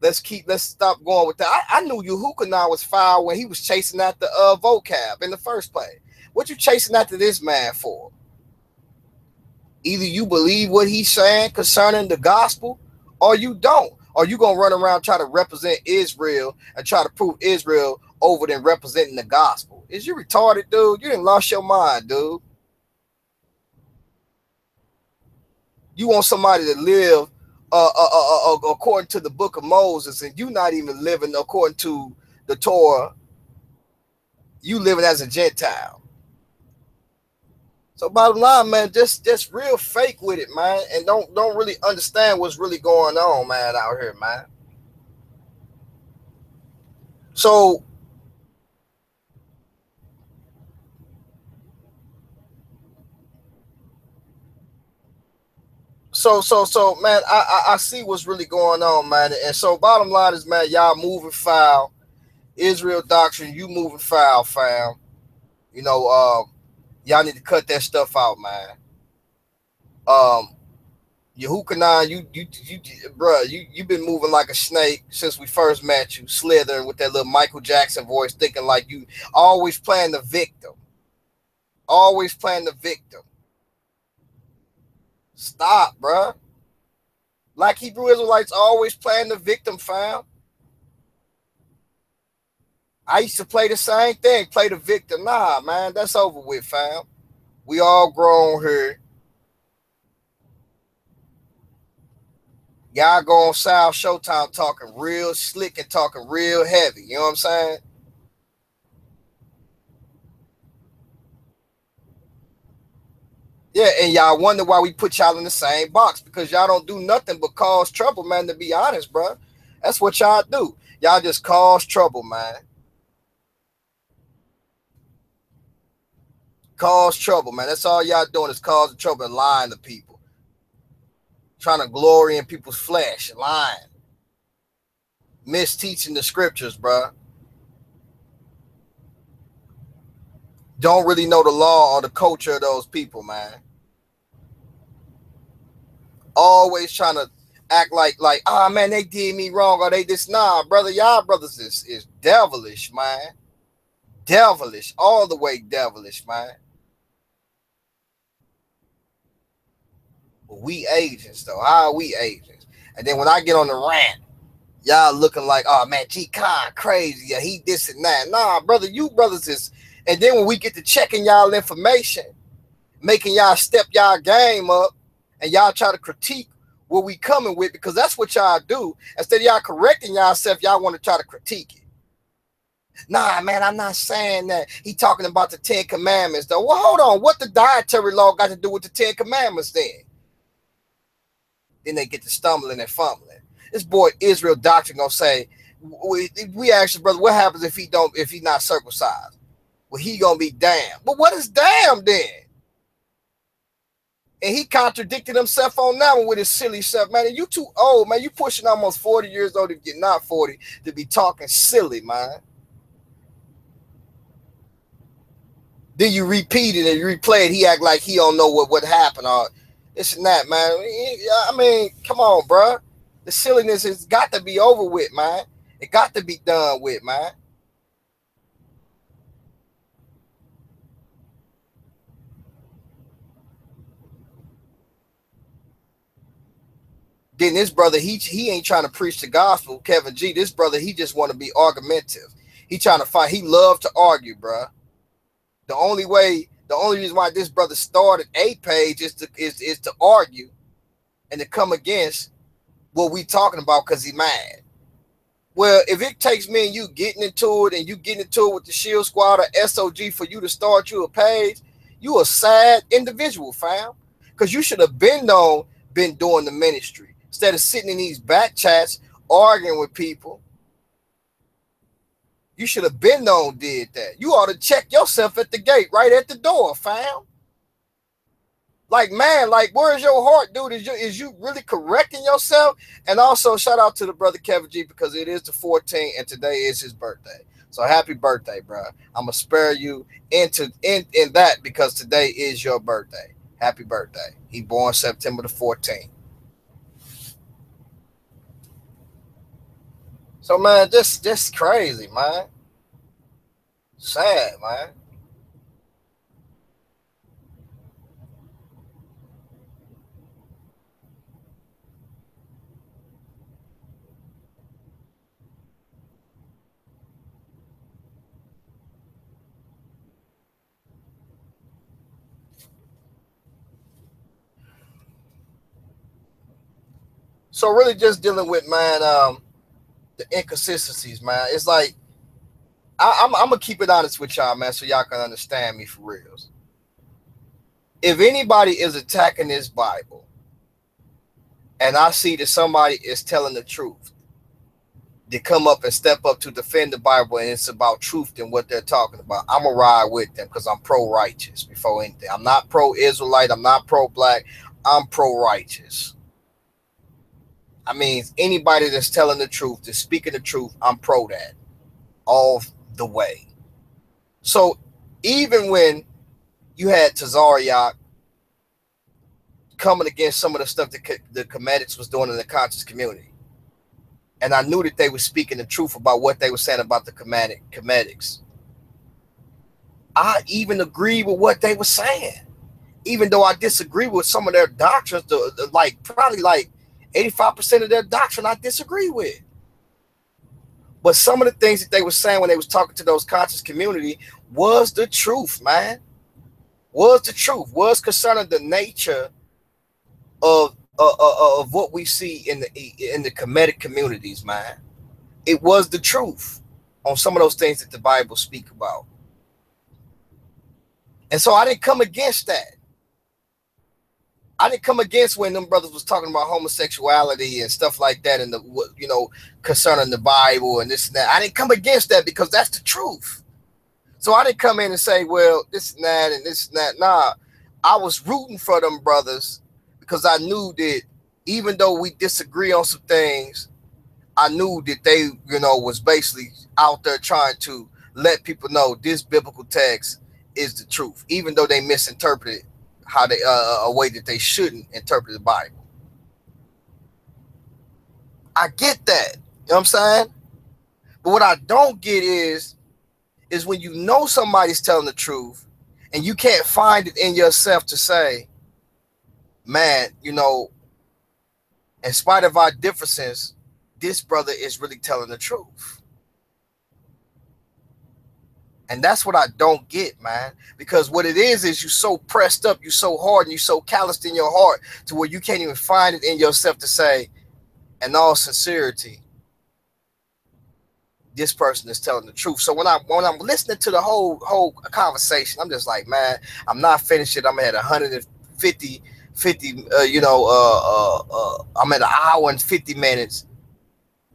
Let's stop going with that. I knew Yahukanah was foul when he was chasing after vocab in the first place. What you chasing after this man for? Either you believe what he's saying concerning the gospel, or you don't. Or you gonna run around try to represent Israel and try to prove Israel over than representing the gospel. Is you retarded, dude? You didn't lost your mind, dude. You want somebody to live according to the book of Moses, and you not even living according to the Torah. You living as a Gentile. So bottom line, man, just real fake with it, man, and don't really understand what's really going on, man, out here, man. So man, I see what's really going on, man. And so bottom line is, man, y'all moving foul. Israel doctrine, you moving foul, fam. You know, y'all need to cut that stuff out, man. Um, Yahukanan, bro, you been moving like a snake since we first met you, slithering with that little Michael Jackson voice, thinking like you always playing the victim, always playing the victim. Stop, bro. Like Hebrew Israelites always playing the victim, fam. I used to play the same thing, play the victim. Nah, man, that's over with, fam. We all grown here. Y'all go on South Showtime talking real slick and talking real heavy. You know what I'm saying? Yeah, and y'all wonder why we put y'all in the same box because y'all don't do nothing but cause trouble, man, to be honest, bro. That's what y'all do. Y'all just cause trouble, man. Cause trouble, man. That's all y'all doing is causing trouble and lying to people. Trying to glory in people's flesh, lying. Misteaching the scriptures, bro. Don't really know the law or the culture of those people, man. Always trying to act like, ah, man, they did me wrong or they this. Nah, brother, y'all brothers is devilish, man. Devilish, all the way devilish, man. But we agents, though. How are we agents? And then when I get on the rant, y'all looking like, oh, man, G Con crazy. Yeah, he this and that. Nah, brother, you brothers is. And then when we get to checking y'all information, making y'all step y'all game up, and y'all try to critique what we coming with, because that's what y'all do. Instead of y'all correcting yourself, y'all want to try to critique it. Nah, man, I'm not saying that. He talking about the 10 Commandments, though. Well, hold on. What the dietary law got to do with the 10 Commandments then? Then they get to stumbling and fumbling. This boy Israel doctrine gonna say, we asked brother, what happens if he not circumcised? Well, he gonna be damned. But what is damned then? And he contradicted himself on that one with his silly stuff, man. You too old, man. You pushing almost 40 years old if you're not 40 to be talking silly, man. Then you repeat it and you replay it. He act like he don't know what happened or this and that, man. I mean, come on, bro. The silliness has got to be over with, man. It got to be done with, man. Then this brother, he ain't trying to preach the gospel, Kevin G. This brother, he just want to be argumentative. He trying to find, he love to argue, bruh. The only reason why this brother started a page is to argue and to come against what we talking about because he mad. Well, if it takes me and you getting into it and you getting into it with the Shield Squad or SOG for you to start you a page, you a sad individual, fam. Because you should have been doing the ministry instead of sitting in these back chats arguing with people. You should have been did that. You ought to check yourself at the gate, right at the door, fam. Like, man, like, where's your heart, dude? Is you really correcting yourself? And also, shout out to the brother Kevin G, because it is the 14th and today is his birthday. So happy birthday, bro. I'm gonna spare you in that because today is your birthday. Happy birthday. He born September the 14th. So, man, this crazy, man. Sad, man. So really just dealing with, man, the inconsistencies, man. It's like, I'm gonna keep it honest with y'all, man, so y'all can understand me for reals. If anybody is attacking this Bible and I see that somebody is telling the truth, they come up and step up to defend the Bible and it's about truth and what they're talking about, I'm gonna ride with them because I'm pro-righteous before anything. I'm not pro-Israelite, I'm not pro-black, I'm pro-righteous. I mean, anybody that's telling the truth, that's speaking the truth, I'm pro that all the way. So even when you had Tazariak coming against some of the stuff that the Comedics was doing in the conscious community, and I knew that they were speaking the truth about what they were saying about the Comedics, I even agreed with what they were saying, even though I disagree with some of their doctrines, probably 85% of their doctrine I disagree with. But some of the things that they were saying when they was talking to those conscious community was the truth, man. Was the truth. Was concerning the nature of what we see in the Kemetic communities, man. It was the truth on some of those things that the Bible speak about. And so I didn't come against that. I didn't come against when them brothers was talking about homosexuality and stuff like that, and concerning the Bible and this and that. I didn't come against that because that's the truth. So I didn't come in and say, well, this and that and this and that. Nah, I was rooting for them brothers because I knew that even though we disagree on some things, I knew that they, was basically out there trying to let people know this biblical text is the truth, even though they misinterpreted how they a way that they shouldn't interpret the Bible. I get that. You know what I'm saying? But what I don't get is when you know somebody's telling the truth and you can't find it in yourself to say, man, in spite of our differences, this brother is really telling the truth. And that's what I don't get, man. Because what it is you so pressed up, you so hard, and you so calloused in your heart to where you can't even find it in yourself to say, in all sincerity, this person is telling the truth. So when I'm listening to the whole conversation, I'm just like, man, I'm not finished yet. I'm at 150, I'm at an hour and 50 minutes.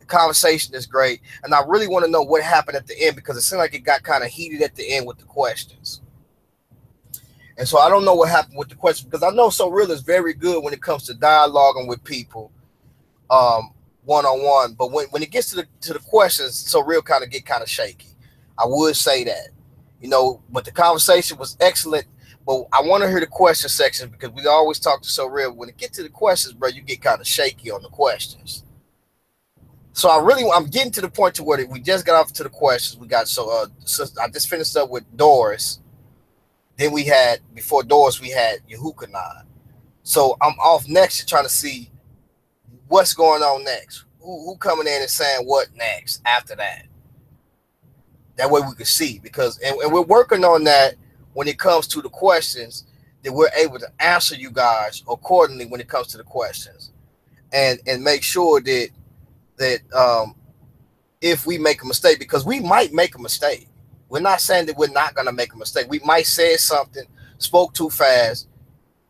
Conversation is great, and I really want to know what happened at the end because it seemed like it got kind of heated at the end with the questions. And so I don't know what happened with the questions because I know So Real is very good when it comes to dialoguing with people one-on-one, but when it gets to the questions, So Real kind of shaky. I would say that, but the conversation was excellent. But I want to hear the question section because we always talk to So Real. When it gets to the questions, bro, you get kind of shaky on the questions. So I'm getting to the point to where we just got off to the questions. We got so I just finished up with Doris. Then before Doris we had Yehukanan. So I'm off next to trying to see what's going on next? Who coming in and saying what next after that? That way we can see, because and we're working on that when it comes to the questions, that we're able to answer you guys accordingly when it comes to the questions, and make sure that if we make a mistake, because we might make a mistake. We're not saying that we're not going to make a mistake. We might say something, spoke too fast,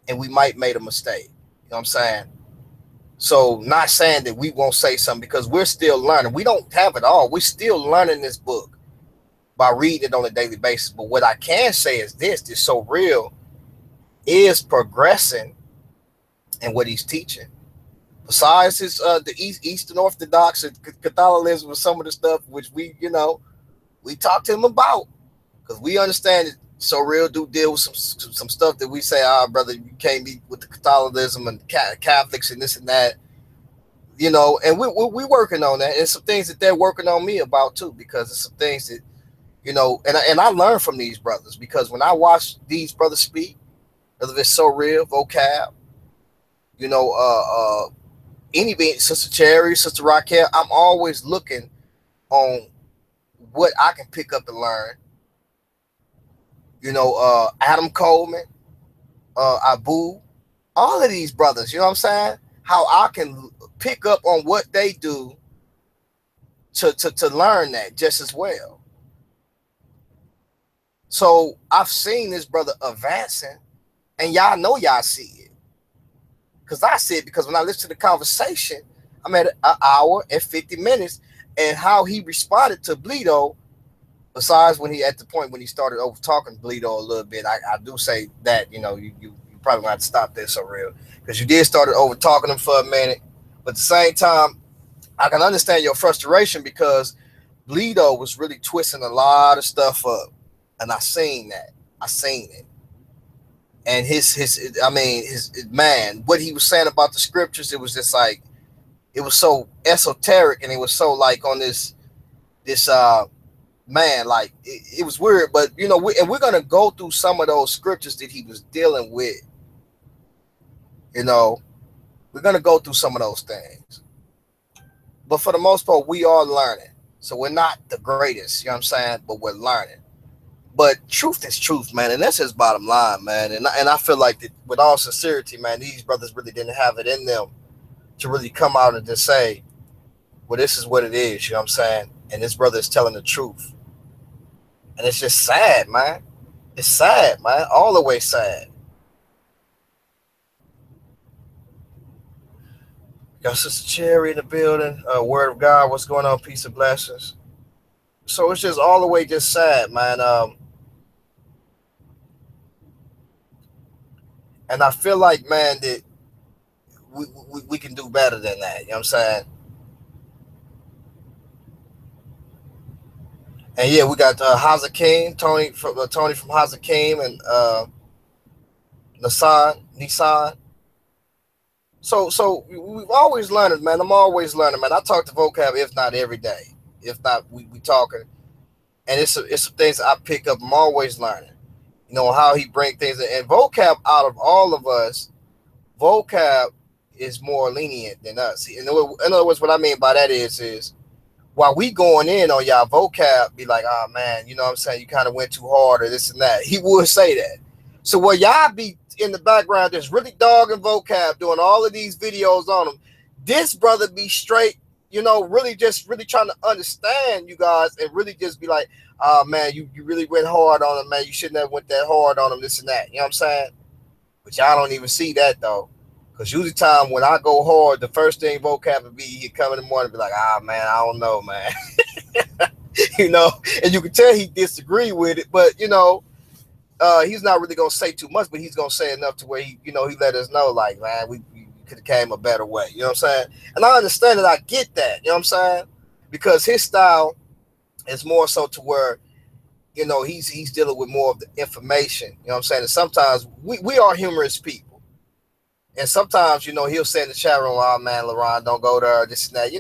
and we might make a mistake. You know what I'm saying? So not saying that we won't say something, because we're still learning. We don't have it all. We're still learning this book by reading it on a daily basis. But what I can say is this So Real is progressing in what he's teaching. Besides his the Eastern Orthodox and Catholicism and some of the stuff which we talk to him about, because we understand that So Real do deal with some stuff that we say, brother, you can't be with the Catholicism and Catholics and this and that, and we working on that, and some things that they're working on me about too, because it's some things that, and I learn from these brothers, because when I watch these brothers speak, whether it's So Real, Vocab, anybody, Sister Cherry, Sister Raquel, I'm always looking on what I can pick up and learn. Adam Coleman, Abu, all of these brothers, you know what I'm saying? How I can pick up on what they do to learn that just as well. So I've seen this brother advancing, and y'all know y'all see it. Because I see it, because when I listen to the conversation, I'm at an hour and 50 minutes, and how he responded to Bleedo, besides when he, at the point when he started over talking Bleedo a little bit, I do say that, you probably gonna have to stop this So Real, because you did start over talking him for a minute. But at the same time, I can understand your frustration, because Bleedo was really twisting a lot of stuff up, and I seen that. I seen it. And his man, what he was saying about the scriptures, it was just like, it was so esoteric, and it was so like on this man, like it was weird. But we're gonna go through some of those scriptures that he was dealing with. We're gonna go through some of those things. But for the most part, we are learning. So we're not the greatest, you know what I'm saying? But we're learning. But truth is truth, man, and that's his bottom line, man. And I feel like that, with all sincerity, man, these brothers really didn't have it in them to really come out and just say, well, this is what it is, you know what I'm saying? And this brother is telling the truth. And it's just sad, man. It's sad, man. All the way sad. Got Sister Cherry in the building. Word of God, what's going on? Peace and blessings. So it's just all the way just sad, man. And I feel like, man, that we can do better than that. You know what I'm saying? And yeah, we got Hazakim, Tony from Hazakim, and Nissan. So we've always learning, man. I'm always learning, man. I talk to Vocab, if not every day. If not, we talking. And it's some things I pick up. I'm always learning. How he bring things in. And Vocab, out of all of us, Vocab is more lenient than us. In other words, what I mean by that is while we going in on y'all, Vocab be like, oh man, you know what I'm saying, you kind of went too hard or this and that. He would say that. So while y'all be in the background just really dogging Vocab, doing all of these videos on him, this brother be straight, really trying to understand you guys, and really just be like, oh man, you really went hard on him, man. You shouldn't have went that hard on him, this and that. You know what I'm saying? But y'all don't even see that though. Because usually time when I go hard, the first thing Vocab would be, he'd come in the morning and be like, man, I don't know, man. And you can tell he disagree with it, but he's not really gonna say too much, but he's gonna say enough to where he let us know, like, man, we could have came a better way. You know what I'm saying? And I understand that, I get that, you know what I'm saying? Because his style is more so to where, he's dealing with more of the information. You know what I'm saying? And sometimes we are humorous people. And sometimes, he'll say in the chat room, oh man, LaRon, don't go there, this and that,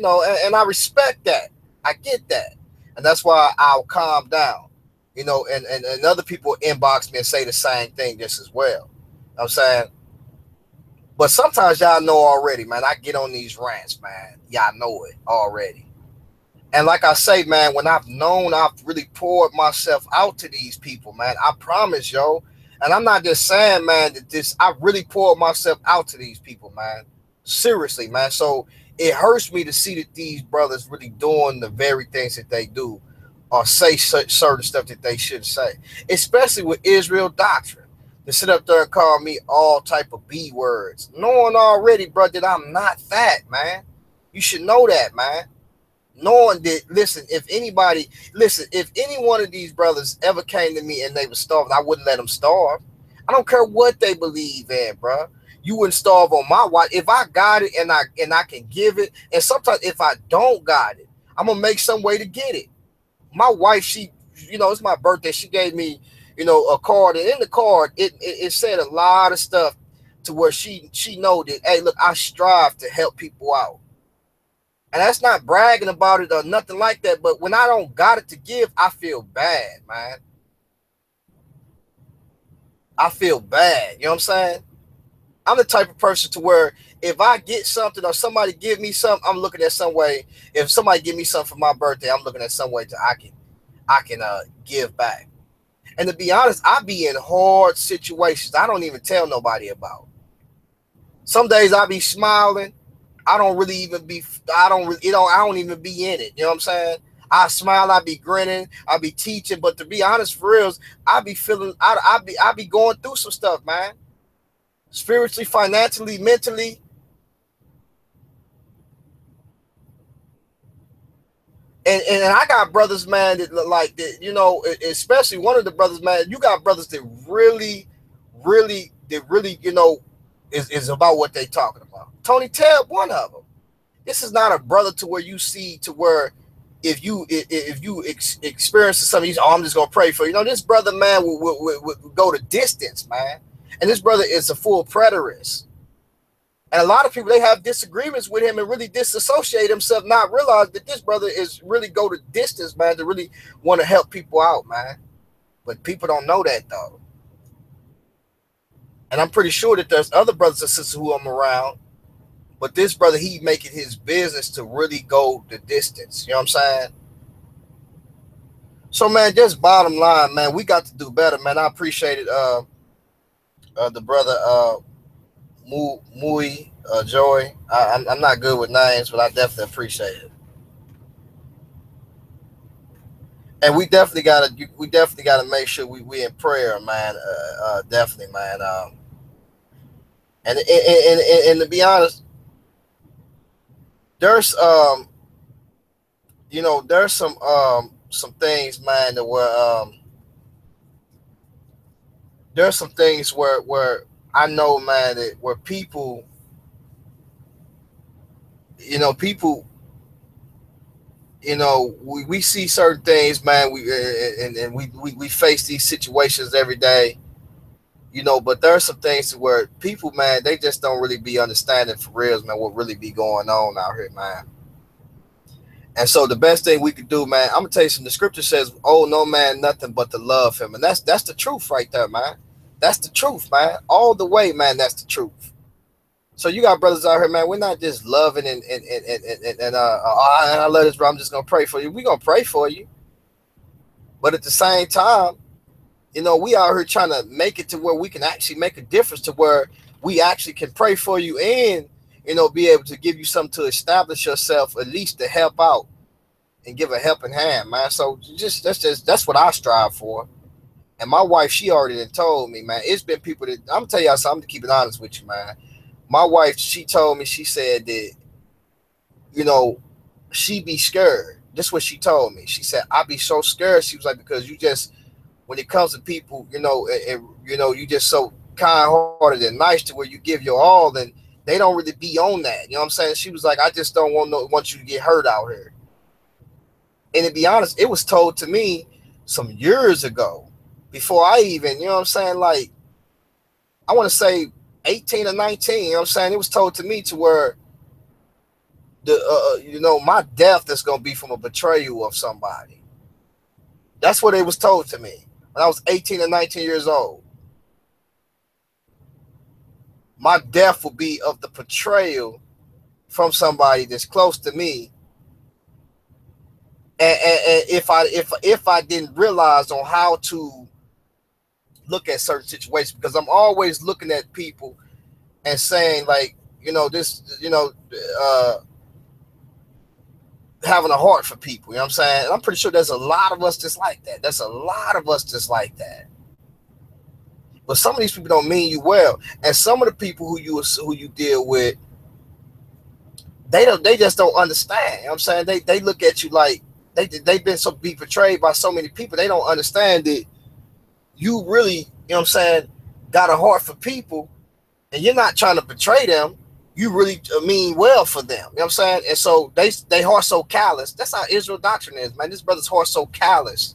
and I respect that. I get that. And that's why I'll calm down. And other people inbox me and say the same thing just as well. You know what I'm saying? But sometimes y'all know already, man. I get on these rants, man. Y'all know it already. And like I say, man, when I've known I've really poured myself out to these people, man, I promise, yo. And I'm not just saying, man, that this, I really poured myself out to these people, man. Seriously, man. So it hurts me to see that these brothers really doing the very things that they do or say certain stuff that they shouldn't say, especially with Israel doctrine. To sit up there and call me all type of B words, knowing already, bro, that I'm not that, man. You should know that, man. Knowing that, listen, if any one of these brothers ever came to me and they were starving, I wouldn't let them starve. I don't care what they believe in, bro. You wouldn't starve on my watch. If I got it and I can give it, and sometimes if I don't got it, I'm gonna make some way to get it. My wife, she, it's my birthday. She gave me, a card, and in the card, it said a lot of stuff to where she know that, hey, look, I strive to help people out. And that's not bragging about it or nothing like that. But when I don't got it to give, I feel bad, man. I feel bad. You know what I'm saying? I'm the type of person to where if I get something or somebody give me something, I'm looking at some way. If somebody give me something for my birthday, I'm looking at some way that I can give back. And to be honest, I be in hard situations I don't even tell nobody about. Some days I be smiling. I don't even be in it. You know what I'm saying? I smile, I be grinning, I be teaching, but to be honest, for reals, I be feeling, I be going through some stuff, man. Spiritually, financially, mentally. And I got brothers, man, that look like that, especially one of the brothers, man, you got brothers that really, is about what they talking about. Tony Tebb, one of them. This is not a brother to where you see to where if you experience something, I'm just gonna pray for you. This brother, man, will go the distance, man. And this brother is a full preterist. And a lot of people, they have disagreements with him and really disassociate himself, not realize that this brother is really go the distance, man, to really want to help people out, man. But people don't know that, though. And I'm pretty sure that there's other brothers and sisters who I'm around. But this brother, he make it his business to really go the distance. You know what I'm saying? So, man, just bottom line, man, we got to do better, man. I appreciated the brother Mui Joy. I'm not good with names, but I definitely appreciate it. And we definitely gotta make sure we in prayer, man. Definitely, man. And to be honest, there's there's some things, man, that were there's some things where I know, man, that where people, people, we see certain things, man. We face these situations every day, but there are some things where people, man, they just don't really be understanding for real, man, what really be going on out here, man. And so the best thing we could do, man, I'm gonna tell you something. The scripture says, "Oh, no man, nothing but to love him," and that's the truth right there, man. That's the truth, man. All the way, man. That's the truth. So you got brothers out here, man. We're not just loving and I love this, bro. I'm just gonna pray for you. We gonna pray for you, but at the same time, we out here trying to make it to where we can actually make a difference, to where we actually can pray for you and be able to give you something to establish yourself, at least to help out and give a helping hand, man. So that's what I strive for. And my wife, she already done told me, man. It's been people that, I'm gonna tell y'all something, to keep it honest with you, man. My wife, she told me, she said that, she be scared. That's what she told me. She said, I be so scared. She was like, because you just, when it comes to people, you just so kind-hearted and nice to where you give your all, and they don't really be on that. You know what I'm saying? She was like, I just don't want you to get hurt out here. And to be honest, it was told to me some years ago, before I even, you know what I'm saying, like, I want to say 18 or 19, you know what I'm saying? It was told to me to where my death is going to be from a betrayal of somebody. That's what it was told to me when I was 18 or 19 years old. my death will be of the betrayal from somebody that's close to me. And if I didn't realize on how to look at certain situations, because I'm always looking at people and saying like, this, having a heart for people, you know what I'm saying? And I'm pretty sure there's a lot of us just like that. There's a lot of us just like that. But some of these people don't mean you well, and some of the people who you deal with, they just don't understand. You know what I'm saying? They look at you like they've been be betrayed by so many people. They don't understand that you really, you know what I'm saying, got a heart for people, and you're not trying to betray them. You really mean well for them. You know what I'm saying? And so they heart so callous. That's how Israel doctrine is, man. This brother's heart so callous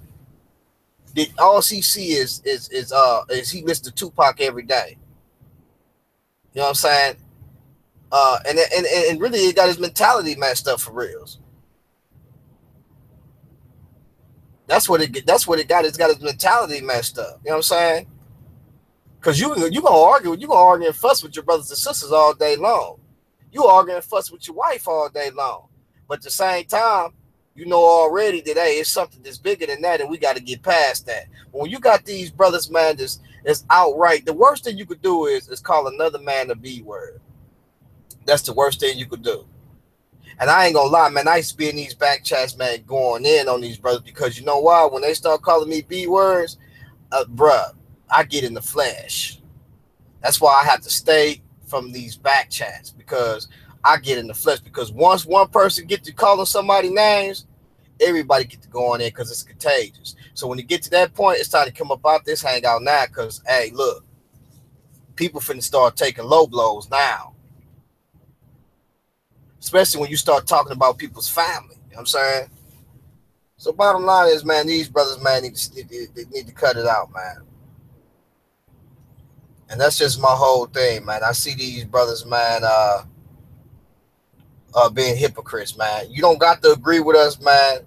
that all he see is he listens to Tupac every day. You know what I'm saying? And really he got his mentality messed up for reals. That's what it got. It's got his mentality messed up. You know what I'm saying? Because you gonna argue and fuss with your brothers and sisters all day long. You argue and fuss with your wife all day long. But at the same time, you know already that, hey, it's something that's bigger than that, and we got to get past that. But when you got these brothers, man, that's outright, the worst thing you could do is call another man a B word. That's the worst thing you could do. And I ain't gonna lie, man, I used to be in these back chats, man, going in on these brothers, because you know why? When they start calling me B words, bruh, I get in the flesh. That's why I have to stay from these back chats, because I get in the flesh. Because once one person get to calling somebody names, everybody get to go on there, because it's contagious. So when you get to that point, it's time to come up out this hangout now, because, hey, look, people finna start taking low blows now. Especially when you start talking about people's family. You know what I'm saying? So bottom line is, man, these brothers, man, need to cut it out, man. And that's just my whole thing, man. I see these brothers, man, being hypocrites, man. You don't got to agree with us, man.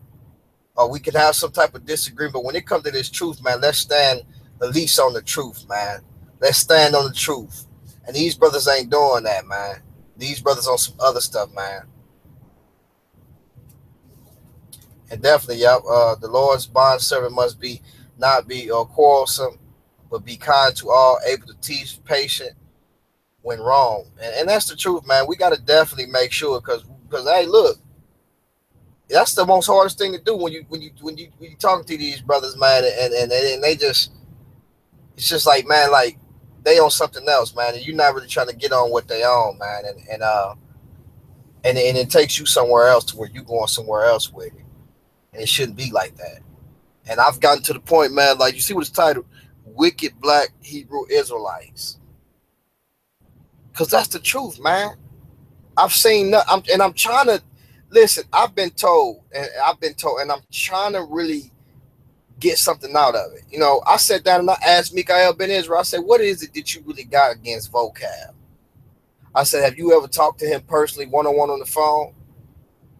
We can have some type of disagreement, but when it comes to this truth, man, let's stand at least on the truth, man. Let's stand on the truth. And these brothers ain't doing that, man. These brothers on some other stuff, man. And definitely, the Lord's bondservant must not be quarrelsome, but be kind to all, able to teach, patient when wrong. And that's the truth, man. We got to definitely make sure, because hey, look, that's the most hardest thing to do when you talking to these brothers, man, and they just, it's just like, man, like they on something else, man, and you're not really trying to get on what they on, man, and it takes you somewhere else to where you going somewhere else with it, and it shouldn't be like that. And I've gotten to the point, man, like you see what it's titled, Wicked Black Hebrew Israelites, because that's the truth, man. I've seen that, I'm trying to listen. I've been told, and I'm trying to really get something out of it. You know, I sat down and I asked Mikael Ben Israel, I said, what is it that you really got against vocab? I said, have you ever talked to him personally, one-on-one on the phone?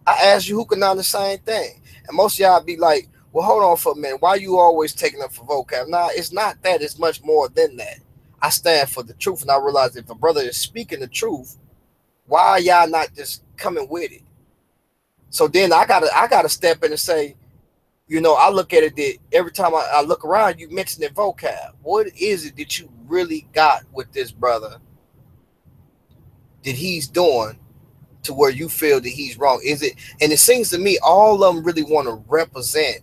I asked you who could know the same thing. And most of y'all be like, well, hold on for a minute. Why are you always taking up for vocab? Nah, it's not that. It's much more than that. I stand for the truth, and I realize if a brother is speaking the truth, why are y'all not just coming with it? So then I gotta step in and say, you know, I look at it that every time I look around, you mentioning vocab. What is it that you really got with this brother that he's doing to where you feel that he's wrong? Is it? And it seems to me all of them really want to represent,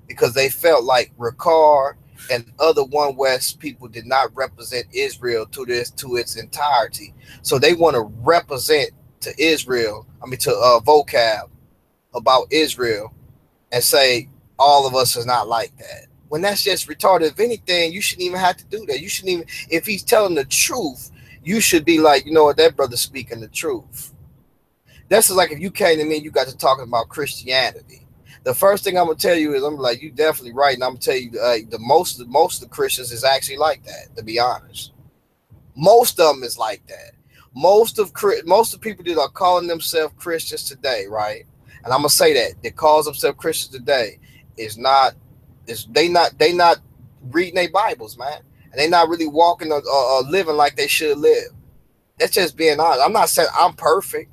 because they felt like Ricard and other One West people did not represent Israel to its entirety. So they want to represent to Israel, to vocab about Israel, and say all of us is not like that. When that's just retarded. If anything, you shouldn't even have to do that. You shouldn't even, if he's telling the truth, you should be like, you know what, that brother's speaking the truth. That's just like if you came to me and you got to talking about Christianity. The first thing I'm gonna tell you is, I'm like, you definitely right, and I'm gonna tell you the most of the Christians is actually like that. To be honest, most of them is like that. Most of people that are calling themselves Christians today, right? And I'm gonna say that calls themselves Christians today they not reading their Bibles, man, and they not really walking or living like they should live. That's just being honest. I'm not saying I'm perfect,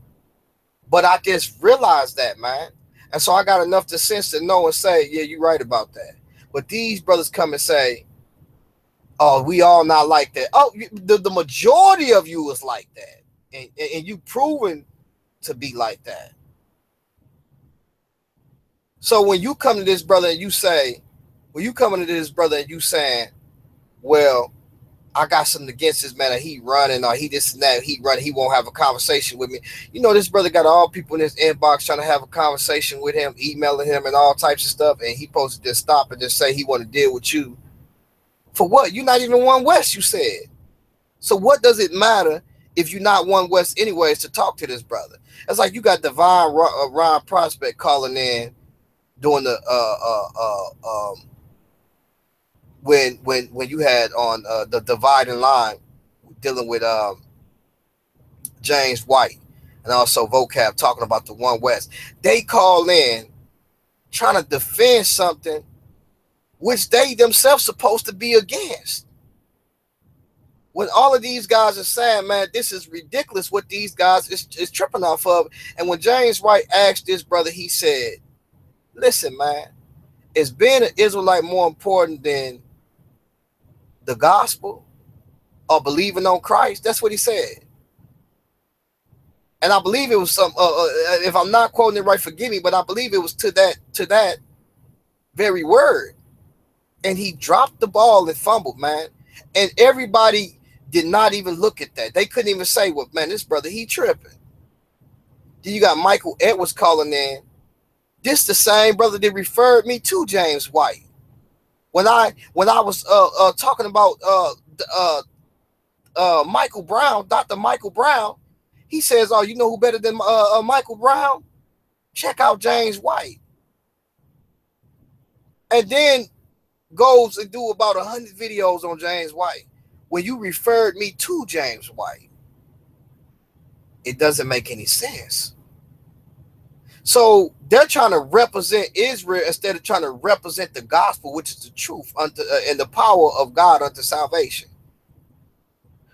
but I just realized that, man. And so I got enough to sense to know and say, yeah, you're right about that. But these brothers come and say, oh, we all not like that. Oh, the majority of you is like that. And you proven to be like that. So when you come to this brother and you say, when you coming to this brother and you saying, well, I got something against this man, or he running, or he this and that, he running, he won't have a conversation with me. You know, this brother got all people in his inbox trying to have a conversation with him, emailing him and all types of stuff, and he supposed to just stop and just say he want to deal with you. For what? You're not even One West, you said. So what does it matter if you're not One West anyways to talk to this brother? It's like you got Divine Ron Prospect calling in doing the when you had on the dividing line dealing with James White and also Vocab talking about the One West. They call in trying to defend something which they themselves supposed to be against. When all of these guys are saying, man, this is ridiculous what these guys is tripping off of. And when James White asked this brother, he said, listen, man, is being an Israelite more important than the gospel or believing on Christ? That's what he said. And I believe it was some, if I'm not quoting it right, forgive me, but I believe it was to that very word. And he dropped the ball and fumbled, man. And everybody did not even look at that. They couldn't even say, well, man, this brother, he tripping. Then you got Michael Edwards calling in. This the same brother that referred me to James White. When I was talking about Michael Brown, Dr. Michael Brown, he says, oh, you know who better than Michael Brown? Check out James White. And then goes and do about 100 videos on James White. When you referred me to James White, it doesn't make any sense. So they're trying to represent Israel instead of trying to represent the gospel, which is the truth and the power of God unto salvation.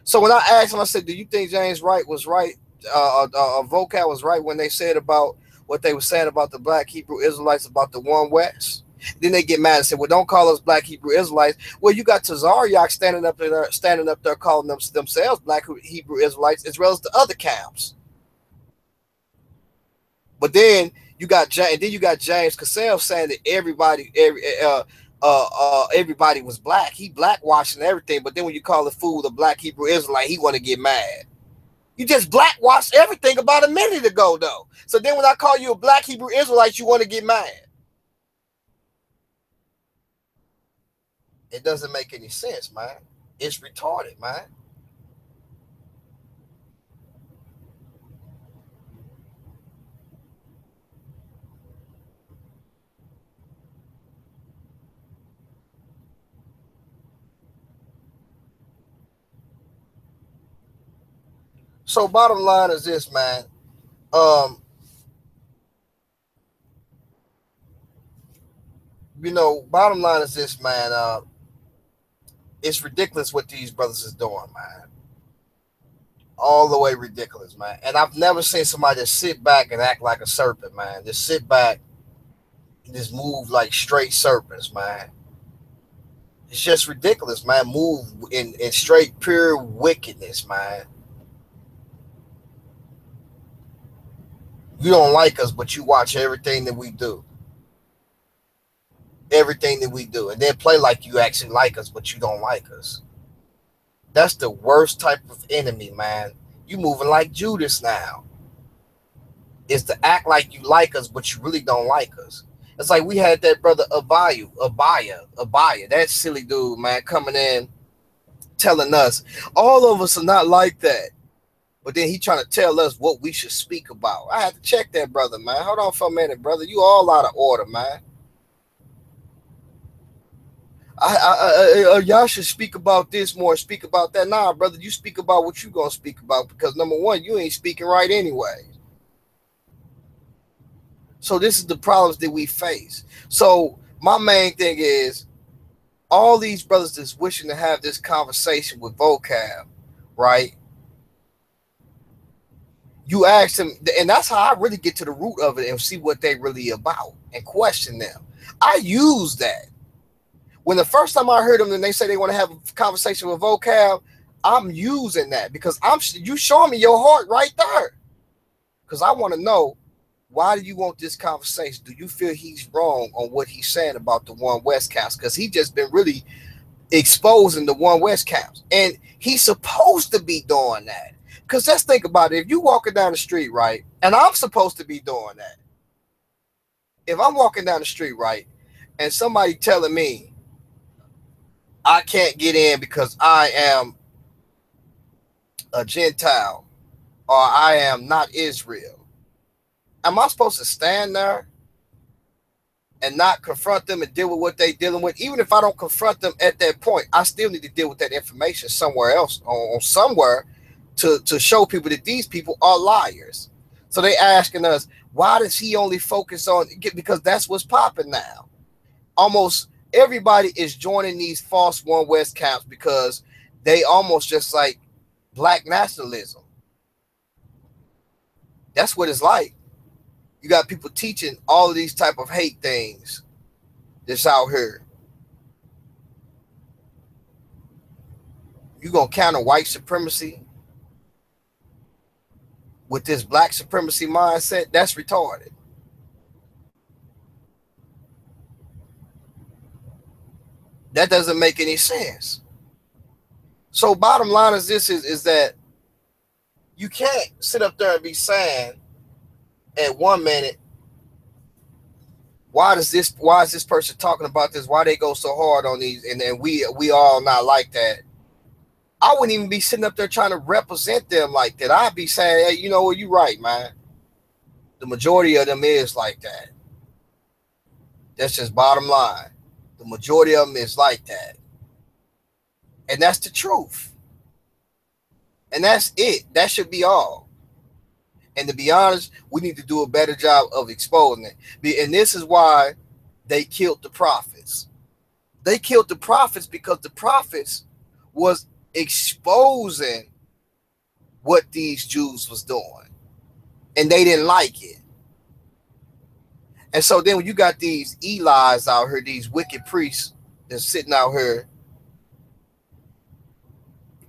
So when I asked him, I said, do you think James White was right? Vocab was right when they said about what they were saying about the black Hebrew Israelites about the One West? Then they get mad and say, well, don't call us black Hebrew Israelites. Well, you got Tazariak standing up there calling themselves black Hebrew Israelites as well as the other camps. But then you got James Cassell saying that everybody was black. He blackwashing everything. But then when you call the fool the black Hebrew Israelite, he want to get mad. You just blackwashed everything about a minute ago, though. So then when I call you a black Hebrew Israelite, you want to get mad. It doesn't make any sense, man. It's retarded, man. So bottom line is this, man. Bottom line is this, man. It's ridiculous what these brothers is doing, man. All the way ridiculous, man. And I've never seen somebody just sit back and act like a serpent, man. Just sit back and just move like straight serpents, man. It's just ridiculous, man. Move in straight pure wickedness, man. You don't like us, but you watch everything that we do. Everything that we do. And then play like you actually like us, but you don't like us. That's the worst type of enemy, man. You moving like Judas now. Is to act like you like us, but you really don't like us. It's like we had that brother Abaya, that silly dude, man, coming in telling us all of us are not like that. But then he trying to tell us what we should speak about. I had to check that brother, man. Hold on for a minute, brother. You all out of order, man. Y'all should speak about this more, speak about that. Nah, brother, you speak about what you gonna speak about, because number one, you ain't speaking right anyway. So this is the problems that we face. So my main thing is all these brothers that's wishing to have this conversation with Vocab, right? You ask them, and that's how I really get to the root of it and see what they really about and question them. I use that. When the first time I heard them and they say they want to have a conversation with vocab, I'm using that because you showing me your heart right there. Because I want to know, why do you want this conversation? Do you feel he's wrong on what he's saying about the One West camps? Because he just been really exposing the One West camps. And he's supposed to be doing that. Because let's think about it. If you walking down the street, right, and I'm supposed to be doing that. If I'm walking down the street, right, and somebody telling me I can't get in because I am a Gentile or I am not Israel, am I supposed to stand there and not confront them and deal with what they're dealing with? Even if I don't confront them at that point, I still need to deal with that information somewhere else, on somewhere, to show people that these people are liars. So they asking us, why does he only focus on, because that's what's popping now. Almost everybody is joining these false One West camps because they almost just like black nationalism. That's what it's like. You got people teaching all of these type of hate things that's out here. You gonna counter white supremacy with this black supremacy mindset? That's retarded. That doesn't make any sense. So bottom line is this, is that you can't sit up there and be saying at 1 minute, why is this person talking about this? Why they go so hard on these? And we all not like that. I wouldn't even be sitting up there trying to represent them like that. I'd be saying, hey, you know what, you're right, man. The majority of them is like that. That's just bottom line. The majority of them is like that. And that's the truth. And that's it. That should be all. And to be honest, we need to do a better job of exposing it. And this is why they killed the prophets. They killed the prophets because the prophets was exposing what these Jews was doing. And they didn't like it. And so then when you got these Eli's out here, these wicked priests that's sitting out here,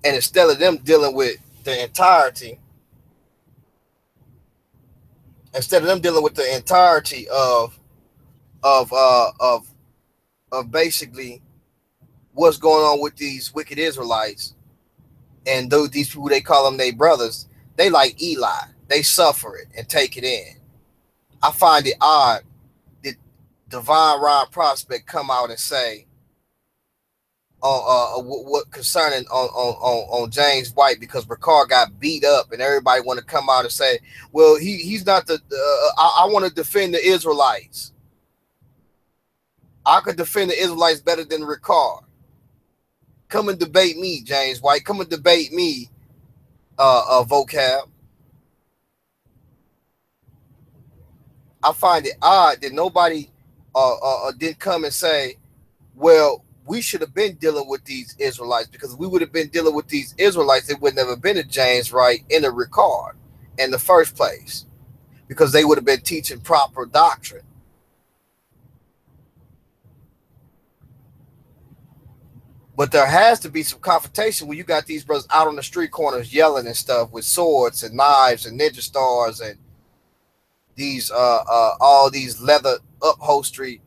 and instead of them dealing with the entirety, of basically what's going on with these wicked Israelites, and these people, they call them their brothers, they like Eli. They suffer it and take it in. I find it odd that Divine Ron Prospect come out and say what concerning on James White, because Ricard got beat up and everybody want to come out and say, well, he's not the I want to defend the Israelites. I could defend the Israelites better than Ricard. Come and debate me, James White. Come and debate me, vocab. I find it odd that nobody didn't come and say, well, we should have been dealing with these Israelites, because if we would have been dealing with these Israelites, it would never have been a James Wright in a Ricard in the first place, because they would have been teaching proper doctrine. But there has to be some confrontation when you got these brothers out on the street corners yelling and stuff with swords and knives and ninja stars and these all these leather upholstery,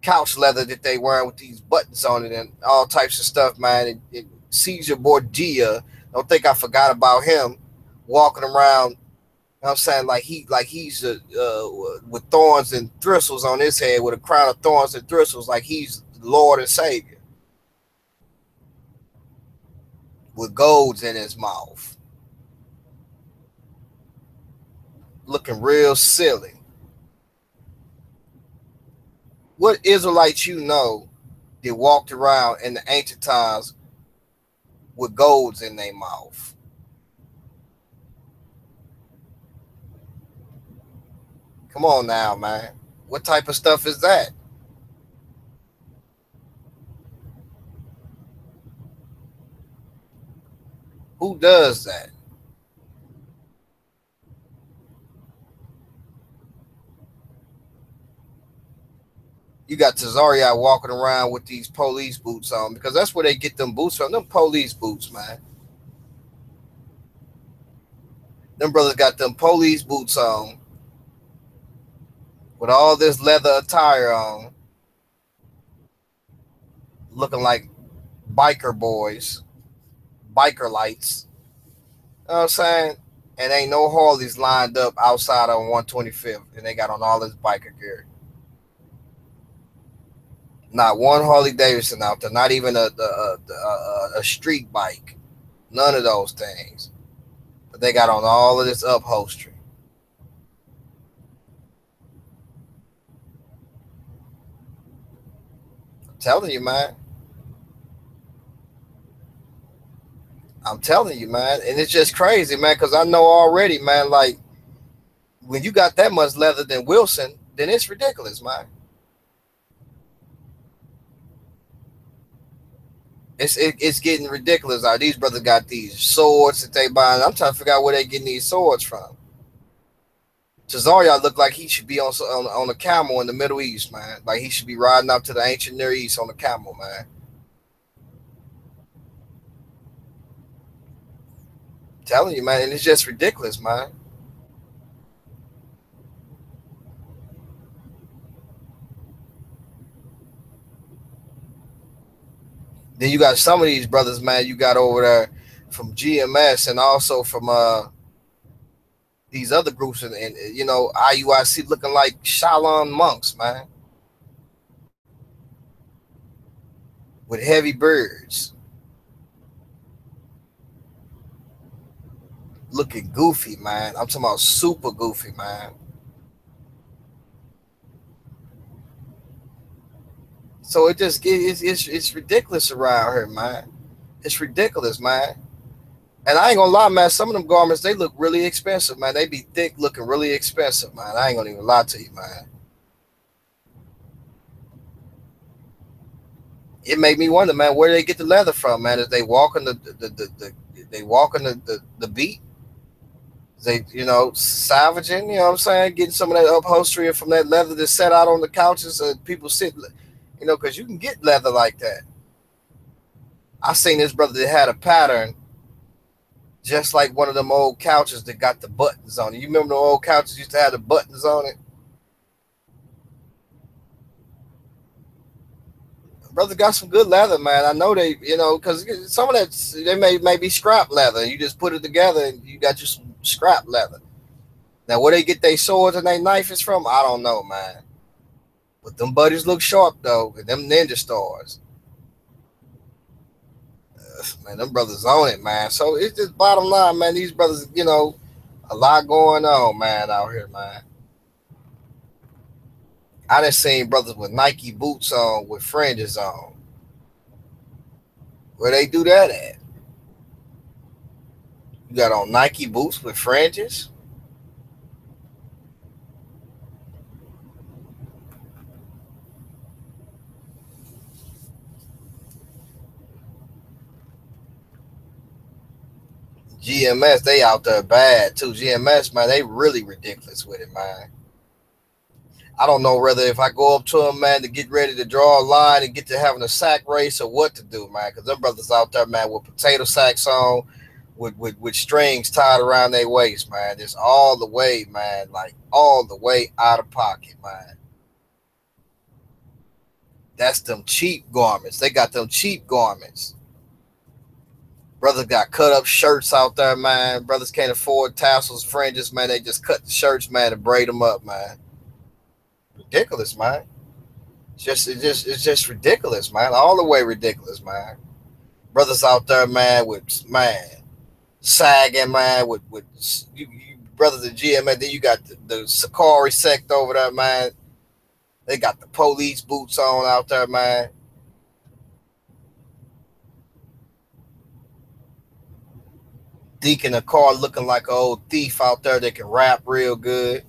couch leather that they wearing with these buttons on it and all types of stuff, man. And Caesar Borgia, don't think I forgot about him, walking around, you know what I'm saying, like he's with thorns and thistles on his head, with a crown of thorns and thistles, like he's Lord and Savior, with golds in his mouth, looking real silly. What Israelites you know that walked around in the ancient times with golds in their mouth? Come on now, man. What type of stuff is that? Who does that? You got Tazaria walking around with these police boots on, because that's where they get them boots from. Them police boots, man. Them brothers got them police boots on with all this leather attire on, looking like biker boys, biker lights. You know what I'm saying? And ain't no Harleys lined up outside on 125th, and they got on all this biker gear. Not one Harley Davidson out there, not even a street bike. None of those things. But they got on all of this upholstery. I'm telling you, man. I'm telling you, man. And it's just crazy, man, because I know already, man, like, when you got that much leather than Wilson, then it's ridiculous, man. It's getting ridiculous. These brothers got these swords that they buying. I'm trying to figure out where they getting these swords from. Tazaria look like he should be on a camel in the Middle East, man. Like he should be riding up to the ancient Near East on a camel, man. I'm telling you, man, and it's just ridiculous, man. Then you got some of these brothers, man, you got over there from GMS and also from these other groups and you know, IUIC looking like Shaolin monks, man. With heavy beards. Looking goofy, man. I'm talking about super goofy, man. So it just it's ridiculous around here, man. It's ridiculous, man. And I ain't gonna lie, man. Some of them garments they look really expensive, man. They be thick, looking really expensive, man. I ain't gonna even lie to you, man. It made me wonder, man, where they get the leather from, man. Is they walking they walking the beat? They, you know, salvaging, you know what I'm saying? Getting some of that upholstery from that leather that's set out on the couches and people sit, you know, because you can get leather like that. I seen this brother that had a pattern just like one of them old couches that got the buttons on it. You remember the old couches used to have the buttons on it? Brother got some good leather, man. I know they, you know, because some of that, they may be scrap leather. You just put it together and you got you some scrap leather. Now, where they get their swords and their knives from, I don't know, man. But them buddies look sharp, though, and them ninja stars. Man, them brothers on it, man. So it's just bottom line, man. These brothers, you know, a lot going on, man, out here, man. I done seen brothers with Nike boots on with fringes on. Where they do that at? You got on Nike boots with fringes? GMS, they out there bad too. GMS, man, they really ridiculous with it, man. I don't know whether if I go up to them, man, to get ready to draw a line and get to having a sack race or what to do, man. Because them brothers out there, man, with potato sacks on, with strings tied around their waist, man. It's all the way, man, like all the way out of pocket, man. That's them cheap garments. They got them cheap garments. Brothers got cut up shirts out there, man. Brothers can't afford tassels, fringes, man. They just cut the shirts, man, and braid them up, man. Ridiculous, man. It's just ridiculous, man. All the way ridiculous, man. Brothers out there, man, with man sagging, man, with you brothers at GM, then you got the Sakari sect over there, man. They got the police boots on out there, man. Deacon a car looking like an old thief out there that can rap real good.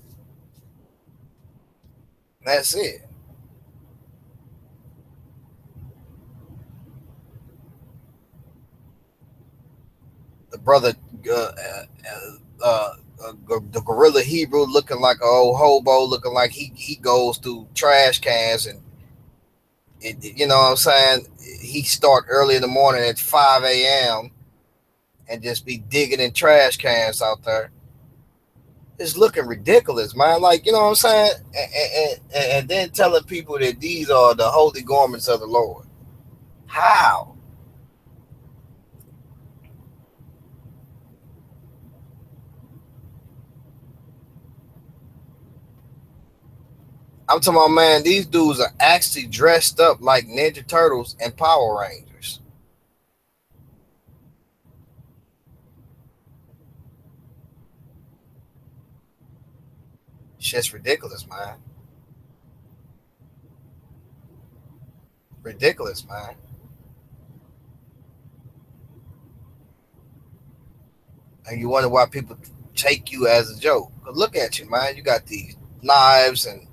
That's it. The brother, the gorilla Hebrew looking like an old hobo, looking like he goes through trash cans and You know what I'm saying? He start early in the morning at 5 a.m. and just be digging in trash cans out there. It's looking ridiculous, man. Like, you know what I'm saying? And then telling people that these are the holy garments of the Lord. How? I'm talking about, man, these dudes are actually dressed up like Ninja Turtles and Power Rangers. Shit's ridiculous, man. Ridiculous, man. And you wonder why people take you as a joke. But look at you, man. You got these knives and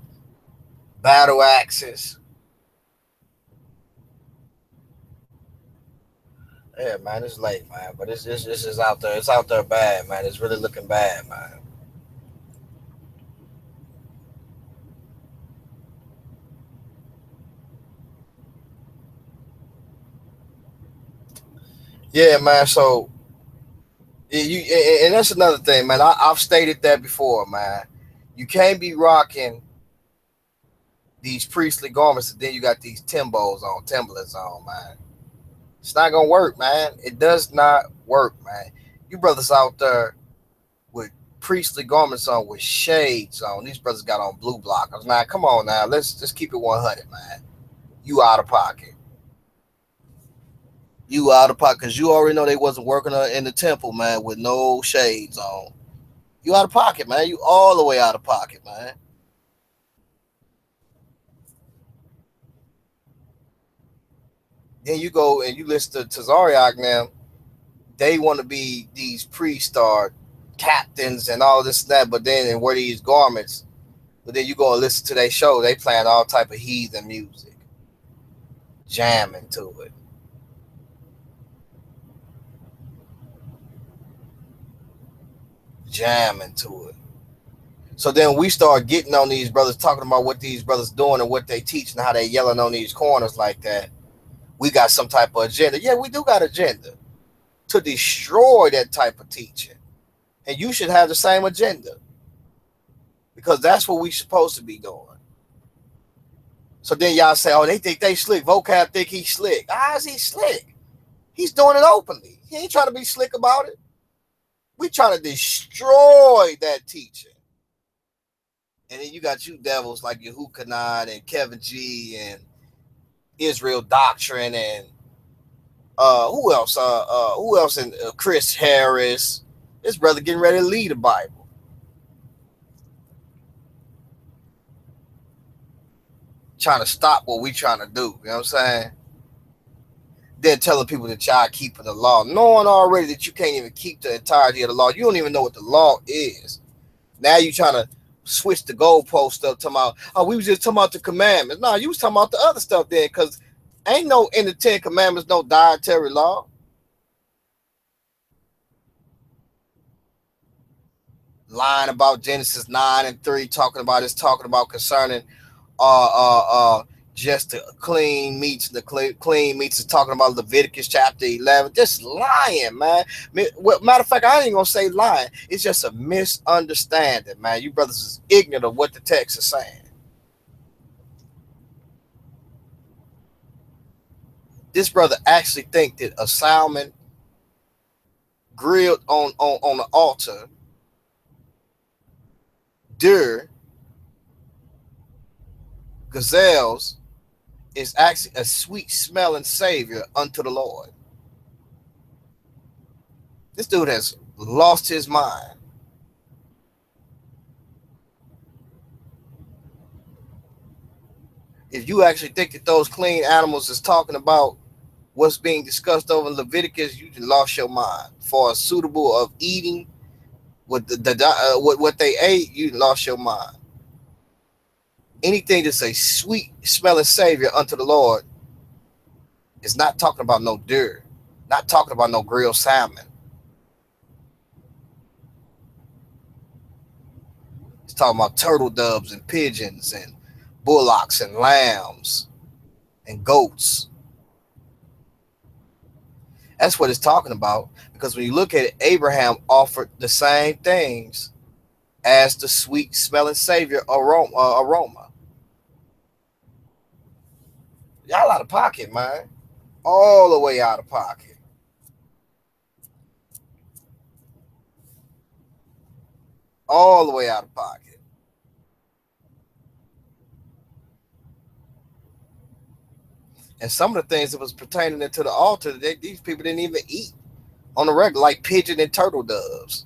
battle axes. Yeah, man, it's late, man. But it's just out there. It's out there bad, man. It's really looking bad, man. Yeah, man. So you and that's another thing, man. I've stated that before, man. You can't be rocking these priestly garments, and then you got these Timbos on, Timberlands on, man. It's not gonna work, man. It does not work, man. You brothers out there with priestly garments on with shades on. These brothers got on blue blockers. Now, come on now. Let's just keep it 100, man. You out of pocket. You out of pocket because you already know they wasn't working in the temple, man, with no shades on. You out of pocket, man. You all the way out of pocket, man. Then you go and you listen to Tazariak now. They want to be these priests or captains and all this and that, but then and wear these garments. But then you go and listen to their show. They playing all type of heathen music, jamming to it, jamming to it. So then we start getting on these brothers, talking about what these brothers doing and what they teach and how they yelling on these corners like that. We got some type of agenda. Yeah, we do got agenda to destroy that type of teaching. And you should have the same agenda because that's what we supposed to be doing. So then y'all say, oh, they think they slick. Vocab think he's slick. How is he slick? He's doing it openly. He ain't trying to be slick about it. We trying to destroy that teaching. And then you got you devils like Yehukanan and Kevin G and Israel Doctrine and who else? Who else? And Chris Harris. This brother getting ready to lead the Bible, trying to stop what we trying to do. You know what I'm saying? Then telling people that y'all keeping the law, knowing already that you can't even keep the entirety of the law. You don't even know what the law is. Now you trying to switch the goalpost up, talking about, oh, we was just talking about the commandments. No, you was talking about the other stuff then, because ain't no in the 10 commandments no dietary law. Lying about Genesis 9 and 3, talking about concerning uh uh uh just the clean meats. The clean meats is talking about Leviticus chapter 11. Just lying, man. Matter of fact, I ain't gonna say lying. It's just a misunderstanding, man. You brothers is ignorant of what the text is saying. This brother actually think that a salmon grilled on the altar, deer, gazelles, is actually a sweet smelling savior unto the Lord. This dude has lost his mind. If you actually think that those clean animals is talking about what's being discussed over in Leviticus, you lost your mind. For a suitable of eating what what they ate, you lost your mind. Anything that's a sweet smelling savior unto the Lord is not talking about no deer, not talking about no grilled salmon. It's talking about turtle doves and pigeons and bullocks and lambs. and goats. That's what it's talking about. Because when you look at it, Abraham offered the same things as the sweet smelling Savior aroma. Y'all out of pocket, man. All the way out of pocket. All the way out of pocket. And some of the things that was pertaining to the altar, these people didn't even eat on the regular, like pigeon and turtle doves.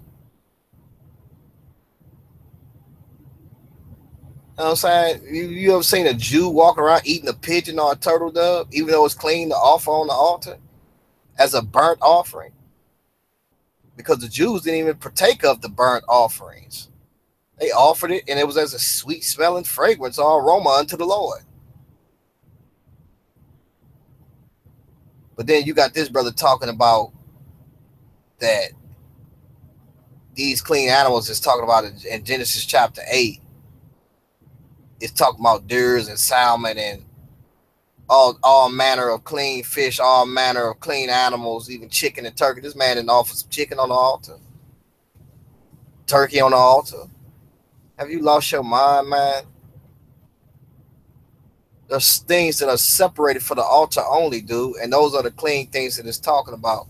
You know what I'm saying? You ever seen a Jew walking around eating a pigeon or a turtle dove, even though it's clean to offer on the altar as a burnt offering? Because the Jews didn't even partake of the burnt offerings. They offered it, and it was as a sweet smelling fragrance or aroma unto the Lord. But then you got this brother talking about that these clean animals is talking about in Genesis chapter 8. It's talking about deers and salmon and all manner of clean fish, all manner of clean animals, even chicken and turkey. This man didn't offer some chicken on the altar, turkey on the altar. Have you lost your mind, man? There's things that are separated for the altar only, dude, and those are the clean things that it's talking about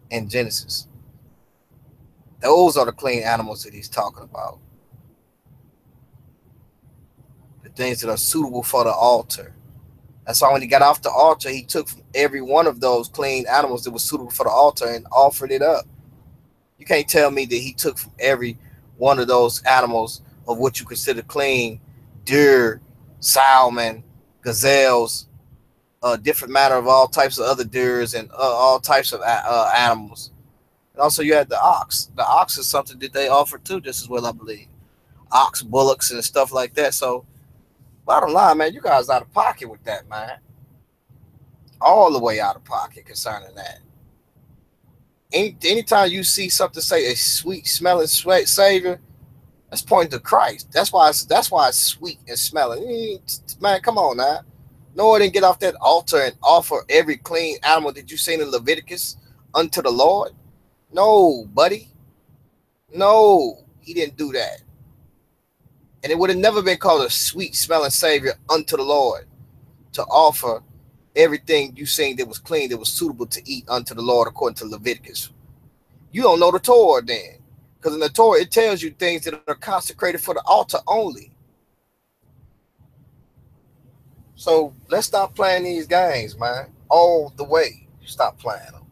in Genesis. Those are the clean animals that he's talking about. The things that are suitable for the altar. That's why when he got off the altar, he took from every one of those clean animals that was suitable for the altar and offered it up. You can't tell me that he took from every one of those animals of what you consider clean, deer, salmon, gazelles, different matter of all types of other deers and all types of animals. And also you had the ox. The ox is something that they offer too, just as well, I believe. Ox, bullocks, and stuff like that. So bottom line, man, you guys out of pocket with that, man. All the way out of pocket concerning that. Anytime you see something say a sweet smelling sweet savior, that's pointing to Christ. That's why it's sweet and smelling. Man, come on now. Noah didn't get off that altar and offer every clean animal that you seen in Leviticus unto the Lord. No, buddy. No, he didn't do that. And it would have never been called a sweet smelling savior unto the Lord to offer everything you seen that was clean, that was suitable to eat unto the Lord according to Leviticus. You don't know the Torah then. Because in the Torah, it tells you things that are consecrated for the altar only. So let's stop playing these games, man. All the way. Stop playing them.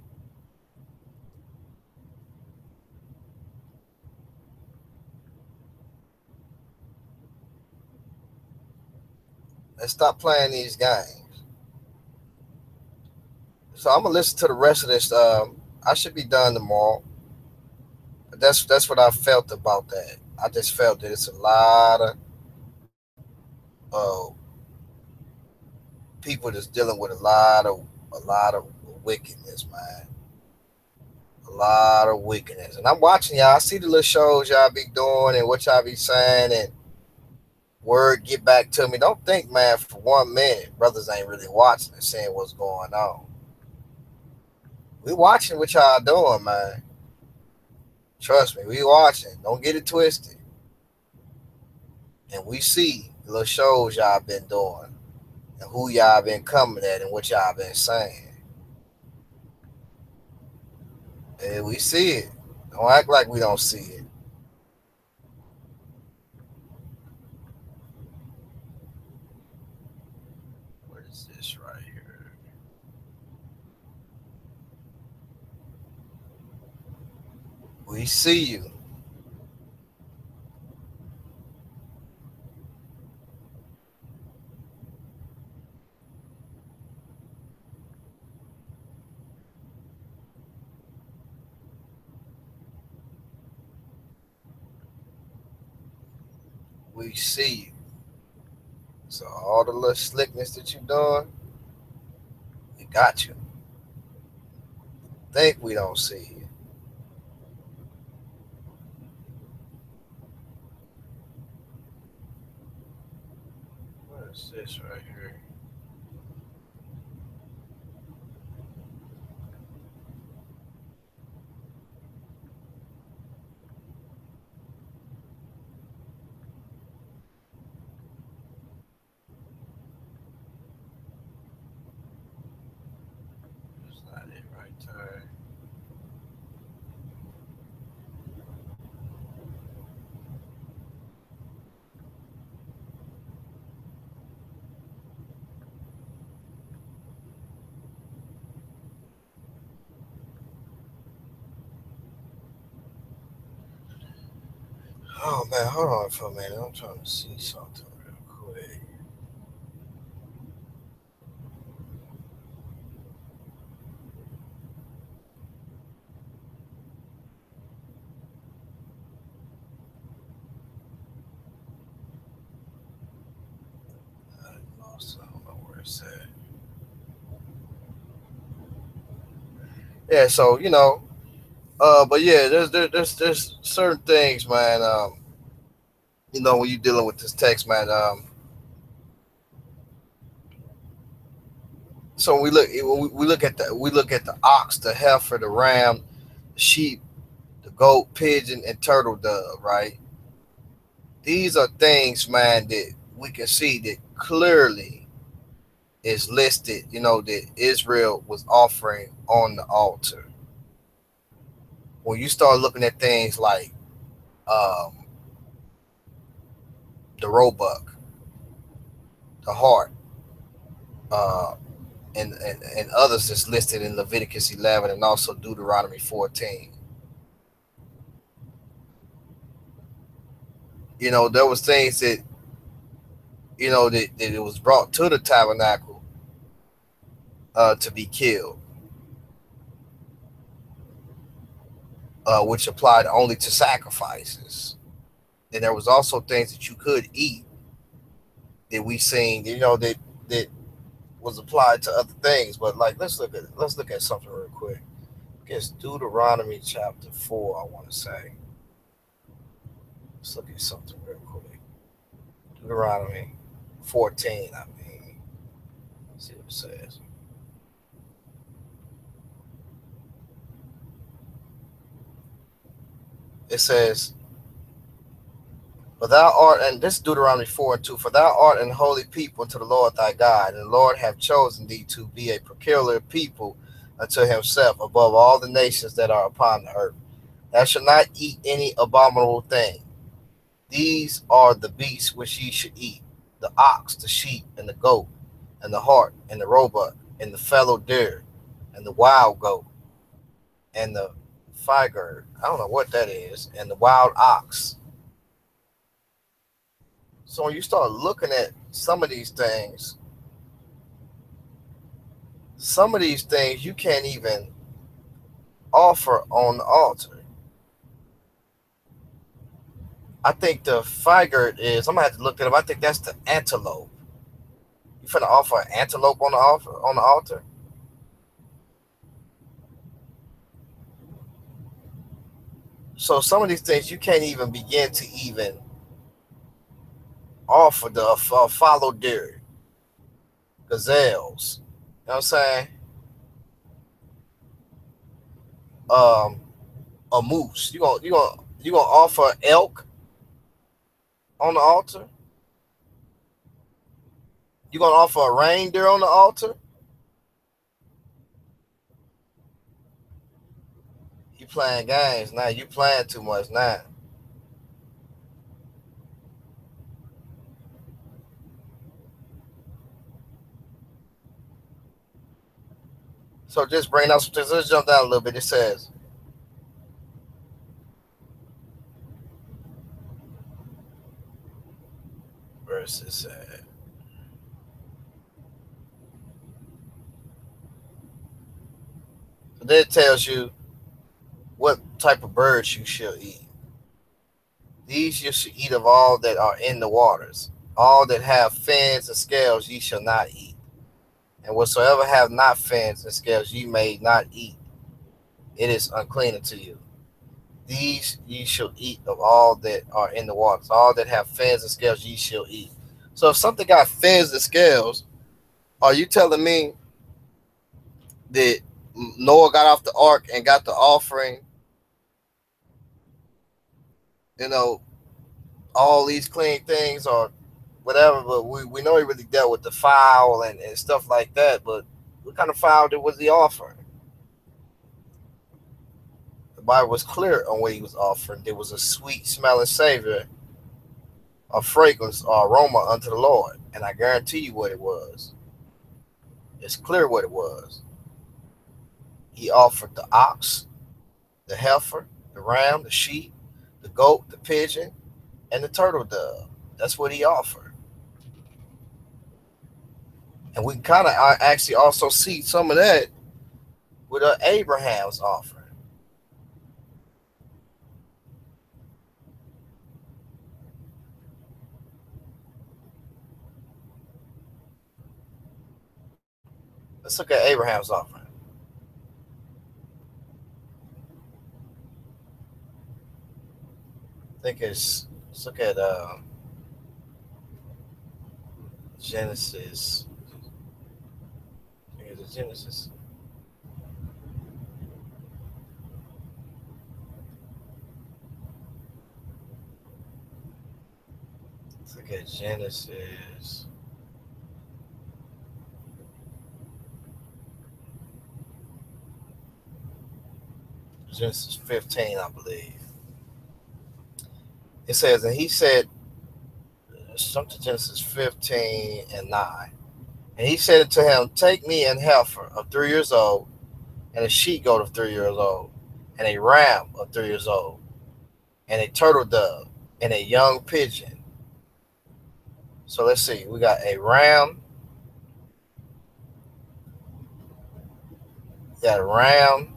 Let's stop playing these games. So I'm gonna listen to the rest of this. I should be done tomorrow. But that's what I felt about that. I just felt that it's a lot of uh, people that's dealing with a lot of wickedness, man. A lot of wickedness. And I'm watching y'all. I see the little shows y'all be doing and what y'all be saying and word get back to me. Don't think, man, for 1 minute, brothers ain't really watching and seeing what's going on. We watching what y'all doing, man. Trust me, we watching. Don't get it twisted. And we see the little shows y'all been doing and who y'all been coming at and what y'all been saying. And we see it. Don't act like we don't see it. What is this right here? We see you. We see you. So all the little slickness that you doing, we got you. Think we don't see you. What is this right here? Not it right there. Oh man, hold on for a minute. I'm trying to see something real quick. I lost. I don't know where it's at. Yeah, so but yeah, there's certain things, man. When you're dealing with this text, man. So we look at the ox, the heifer, the ram, the sheep, the goat, pigeon, and turtle dove, right? These are things, man, that we can see that clearly is listed, that Israel was offering on the altar. When you start looking at things like um, the roebuck, the hart, uh, and others that's listed in Leviticus 11 and also Deuteronomy 14, there was things that that it was brought to the tabernacle to be killed, which applied only to sacrifices. And there was also things that you could eat that we seen, that was applied to other things. But like, let's look at something real quick. I guess Deuteronomy chapter 4. I want to say. Let's look at something real quick. Deuteronomy 14. I mean, let's see what it says. It says, "For thou art," and this is Deuteronomy 4:2. "For thou art an holy people unto the Lord thy God, and the Lord hath chosen thee to be a peculiar people unto himself above all the nations that are upon the earth. Thou shalt not eat any abominable thing. These are the beasts which ye should eat: the ox, the sheep, and the goat, and the hart, and the roebuck, and the fallow deer, and the wild goat, and the figard." I don't know what that is, "and the wild ox." So when you start looking at some of these things you can't even offer on the altar. I think the figard is. I'm gonna have to look it up. I think that's the antelope. You finna offer an antelope on the altar. So some of these things you can't even begin to even offer the fallow deer, gazelles. You know what I'm saying? Um, a moose. You gonna offer elk on the altar? You gonna offer a reindeer on the altar? You playing games now. You playing too much now. So just bring out some things. Let's jump down a little bit. It says, verse it said. So then it tells you what type of birds you shall eat. These you shall eat of all that are in the waters. All that have fins and scales ye shall not eat. And whatsoever have not fins and scales ye may not eat. It is unclean unto you. These ye shall eat of all that are in the waters. All that have fins and scales ye shall eat. So if something got fins and scales, are you telling me that Noah got off the ark and got the offering, you know, all these clean things or whatever, but we know he really dealt with the fowl and stuff like that, but what kind of fowl was he offering? Bible was clear on what he was offering. There was a sweet smelling savor, a fragrance or aroma unto the Lord. And I guarantee you what it was. It's clear what it was. He offered the ox, the heifer, the ram, the sheep, the goat, the pigeon, and the turtle dove. That's what he offered. And we kind of actually also see some of that with Abraham's offering. Let's look at Abraham's offering. I think let's look at Genesis. Is it Genesis? Let's look at Genesis. Genesis 15, I believe. It says, and he said, something Genesis 15 and 9. And he said to him, take me an heifer of 3 years old, and a she goat of 3 years old, and a ram of 3 years old, and a turtle dove, and a young pigeon. So let's see. We got a ram. Got a ram.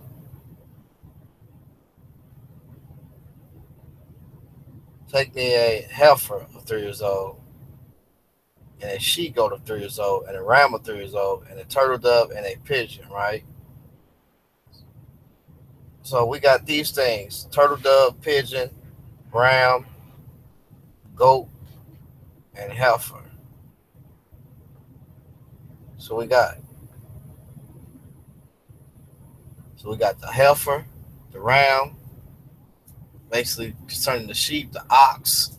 Take me a heifer of 3 years old, and a she goat of 3 years old, and a ram of 3 years old, and a turtle dove, and a pigeon, right? So we got these things: turtle dove, pigeon, ram, goat, and heifer. So we got the heifer, the ram, basically concerning the sheep, the ox,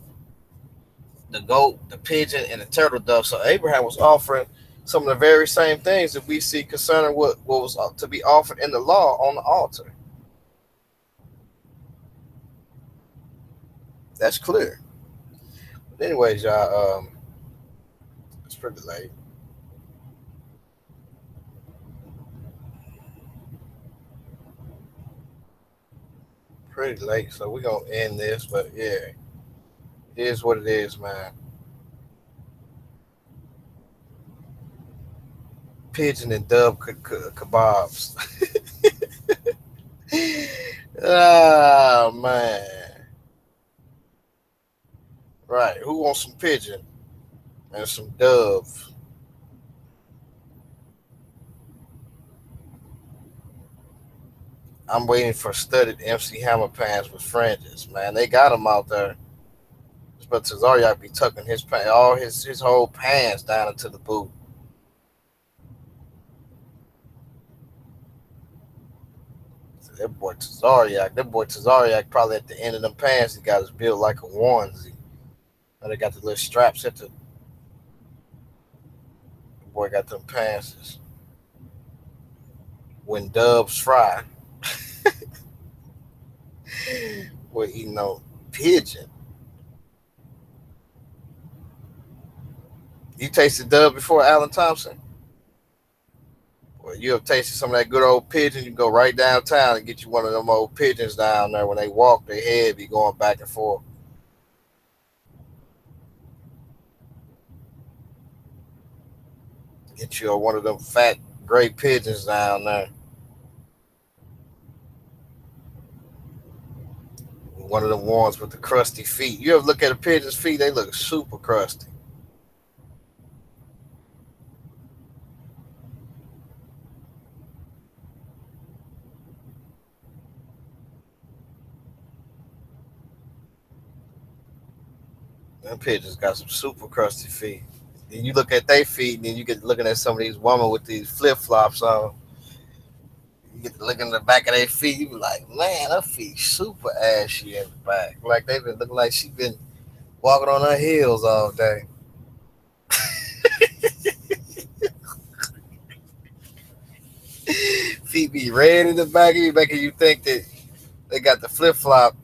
the goat, the pigeon, and the turtle dove. So Abraham was offering some of the very same things that we see concerning what was to be offered in the law on the altar. That's clear. But anyways, y'all, it's pretty late. Pretty late, so we're gonna end this. But yeah, it is what it is, man. Pigeon and dove kebabs. Oh man. Right. Who wants some pigeon and some dove? I'm waiting for studded MC Hammer pants with fringes, man. They got them out there. But Tazariak be tucking his all his whole pants down into the boot. So that boy Tazariak probably at the end of them pants, he got his built like a onesie. And they got the little straps at the boy got them pants. When doves fry, we're eating on pigeon. You tasted dove before, Alan Thompson? Well, you have tasted some of that good old pigeon. You go right downtown and get you one of them old pigeons down there. When they walk, their head be going back and forth. Get you one of them fat gray pigeons down there. One of them ones with the crusty feet. You ever look at a pigeon's feet? They look super crusty. Them pigeons got some super crusty feet. Then you look at their feet, and then you get looking at some of these women with these flip flops on. You get to looking at the back of their feet, you be like, man, her feet super ashy in the back. Like they been looking like she been walking on her heels all day. Feet be red in the back of you, making you think that They got the flip flop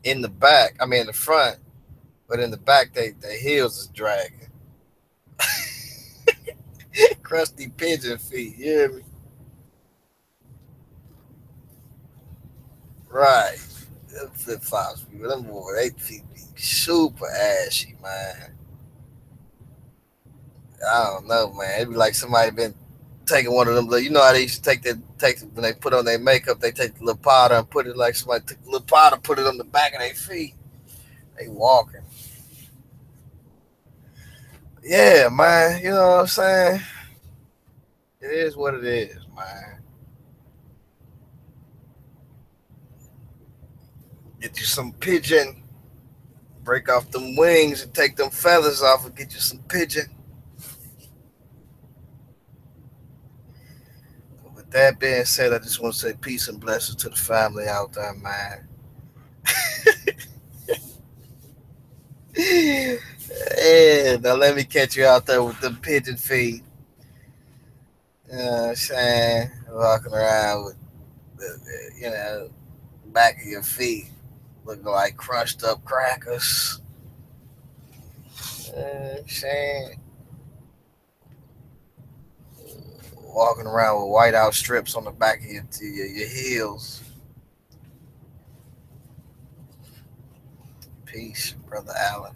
in the back. I mean, in the front, but in the back, their heels is dragging. Crusty pigeon feet. You hear me? Right. Them flip flops, them boy, they feet be super ashy, man. I don't know, man. It'd be like somebody been taking one of them. You know how they used to take when they put on their makeup, they take the little powder and put it like somebody took the little powder, put it on the back of their feet. They walking. Yeah, man. You know what I'm saying? It is what it is, man. Get you some pigeon, break off them wings and take them feathers off and get you some pigeon. With that being said, I just want to say peace and blessings to the family out there, man. Yeah, now let me catch you out there with the pigeon feet. You know what I'm saying? Walking around with back of your feet looking like crushed up crackers. You know what I'm saying? Walking around with white out strips on the back of your heels. Peace, brother Allen.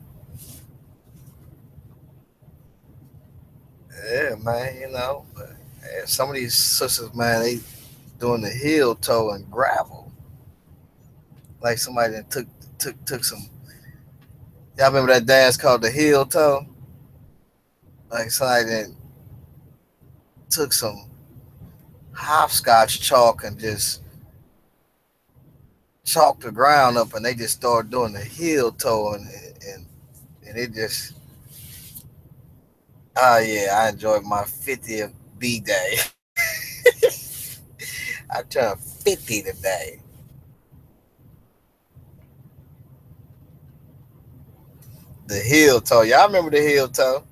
Yeah, man, but some of these sisters, man, they doing the heel toe and gravel. Like somebody that took some. Y'all remember that dance called the heel toe? Like somebody that took some hopscotch chalk and just chalked the ground up, and they just started doing the heel toe, and and it just. Oh yeah, I enjoyed my 50th B day. I turned 50 today. The heel toe. Y'all remember the heel toe?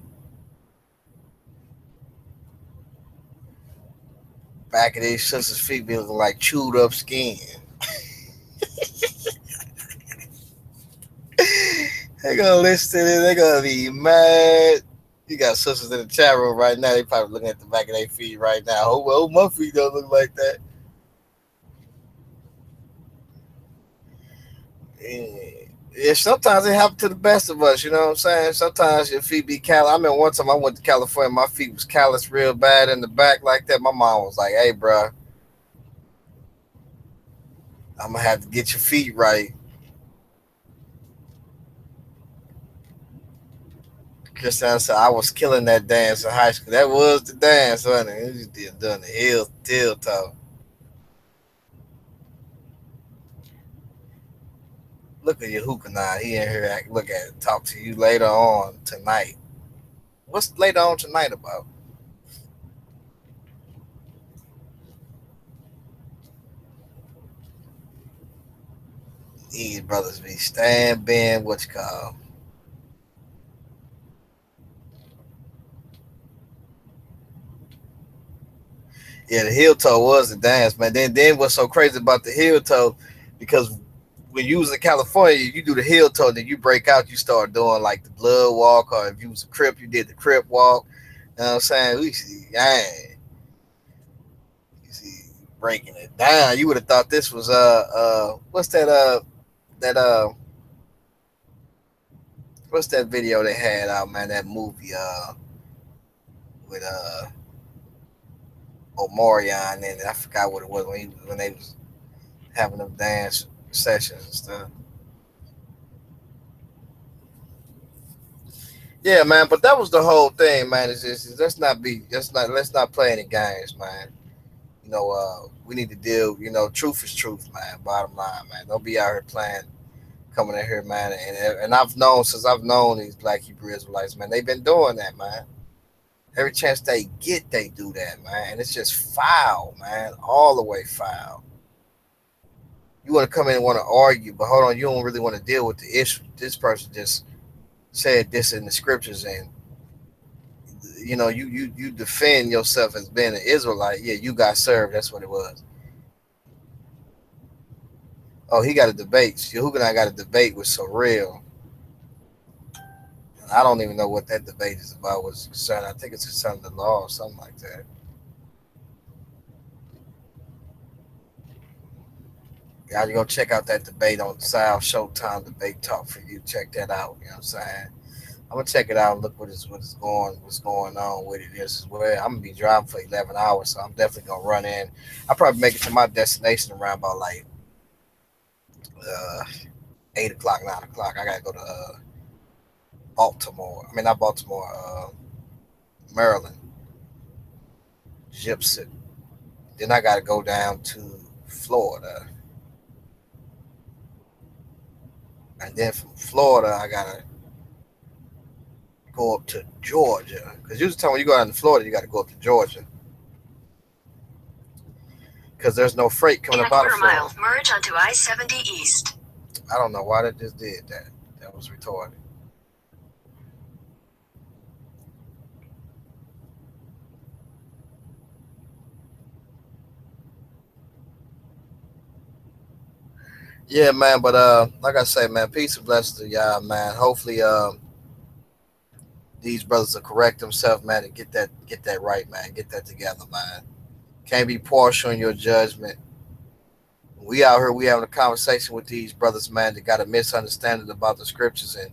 Back of these sisters' feet be looking like chewed up skin. They gonna listen to this. They gonna be mad. You got sisters in the chat room right now. They probably looking at the back of their feet right now. Oh, well, my feet don't look like that. Yeah, sometimes it happens to the best of us. You know what I'm saying? Sometimes your feet be callous. I mean, one time I went to California, my feet was callous real bad in the back like that. My mom was like, "Hey, bro, I'm gonna have to get your feet right." Christian said I was killing that dance in high school. That was the dance, honey. It was just doing the heel till toe. Look at your hookah now. He in here. Look at it. Talk to you later on tonight. What's later on tonight about? These brothers be stand being what you call. Yeah, the heel toe was the dance, man. Then what's so crazy about the heel toe? Because when you was in California, you do the heel toe, then you break out, you start doing like the blood walk, or if you was a crip, you did the crip walk. You know what I'm saying? We see, dang, you see, breaking it down. You would have thought this was what's that what's that video they had out, man? That movie with Omarion in it. I forgot what it was when they was having them dance sessions and stuff. Yeah, man. But that was the whole thing, man. Is just let's not play any games, man. We need to deal. Truth is truth, man. Bottom line, man. Don't be out here playing, coming in here, man. And I've known since I've known these Black Hebrew Israelites, man. They've been doing that, man. Every chance they get, they do that, man. And it's just foul, man. All the way foul. You want to come in and want to argue, but hold on, you don't really want to deal with the issue. This person just said this in the scriptures, and you defend yourself as being an Israelite. Yeah, you got served. That's what it was. Oh, he got a debate. Yahuwah and I got a debate with Surreal. I don't even know what that debate is about. What's concerned? I think it's concerning the law or something like that. Y'all go check out that debate on South Showtime Debate Talk for you. Check that out. You know what I'm saying? I'm gonna check it out and look what's going on with it is as well. I'm gonna be driving for 11 hours, so I'm definitely gonna run in. I'll probably make it to my destination around about like uh, 8 o'clock, 9 o'clock. I gotta go to Baltimore. I mean not Baltimore, Maryland, Gypsy. Then I gotta go down to Florida, and then from Florida I gotta go up to Georgia. Because usually time when you go down to Florida, you gotta go up to Georgia because there's no freight coming up out of Florida. Mile, merge onto I-70 East. I don't know why that just did that. That was retarded. Yeah, man. But like I say, man, peace and blessings to y'all, man. Hopefully, these brothers will correct themselves, man, and get that right, man. Get that together, man. Can't be partial in your judgment. We out here, we having a conversation with these brothers, man, that got a misunderstanding about the scriptures and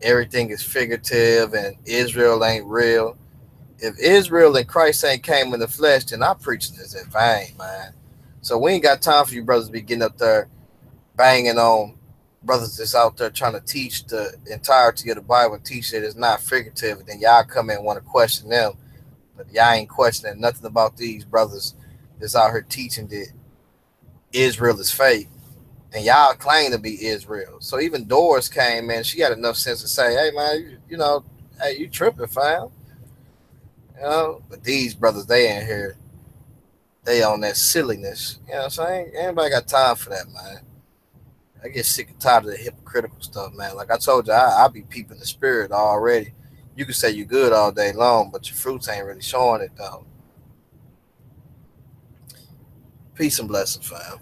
everything is figurative and Israel ain't real. If Israel and Christ ain't came in the flesh, then our preaching is in vain, man. So we ain't got time for you brothers to be getting up there banging on brothers that's out there trying to teach the entirety of the Bible and teach that it's not figurative. And then y'all come in and want to question them, but y'all ain't questioning nothing about these brothers that's out here teaching that Israel is fake. And y'all claim to be Israel. So even Doris came, man, she had enough sense to say, hey, man, hey, you tripping, fam. But these brothers, they in here, they on that silliness. You know what I'm saying? Anybody got time for that, man? I get sick and tired of the hypocritical stuff, man. Like I told you, I be peeping the spirit already. You can say you're good all day long, but your fruits ain't really showing it, though. Peace and blessings, fam.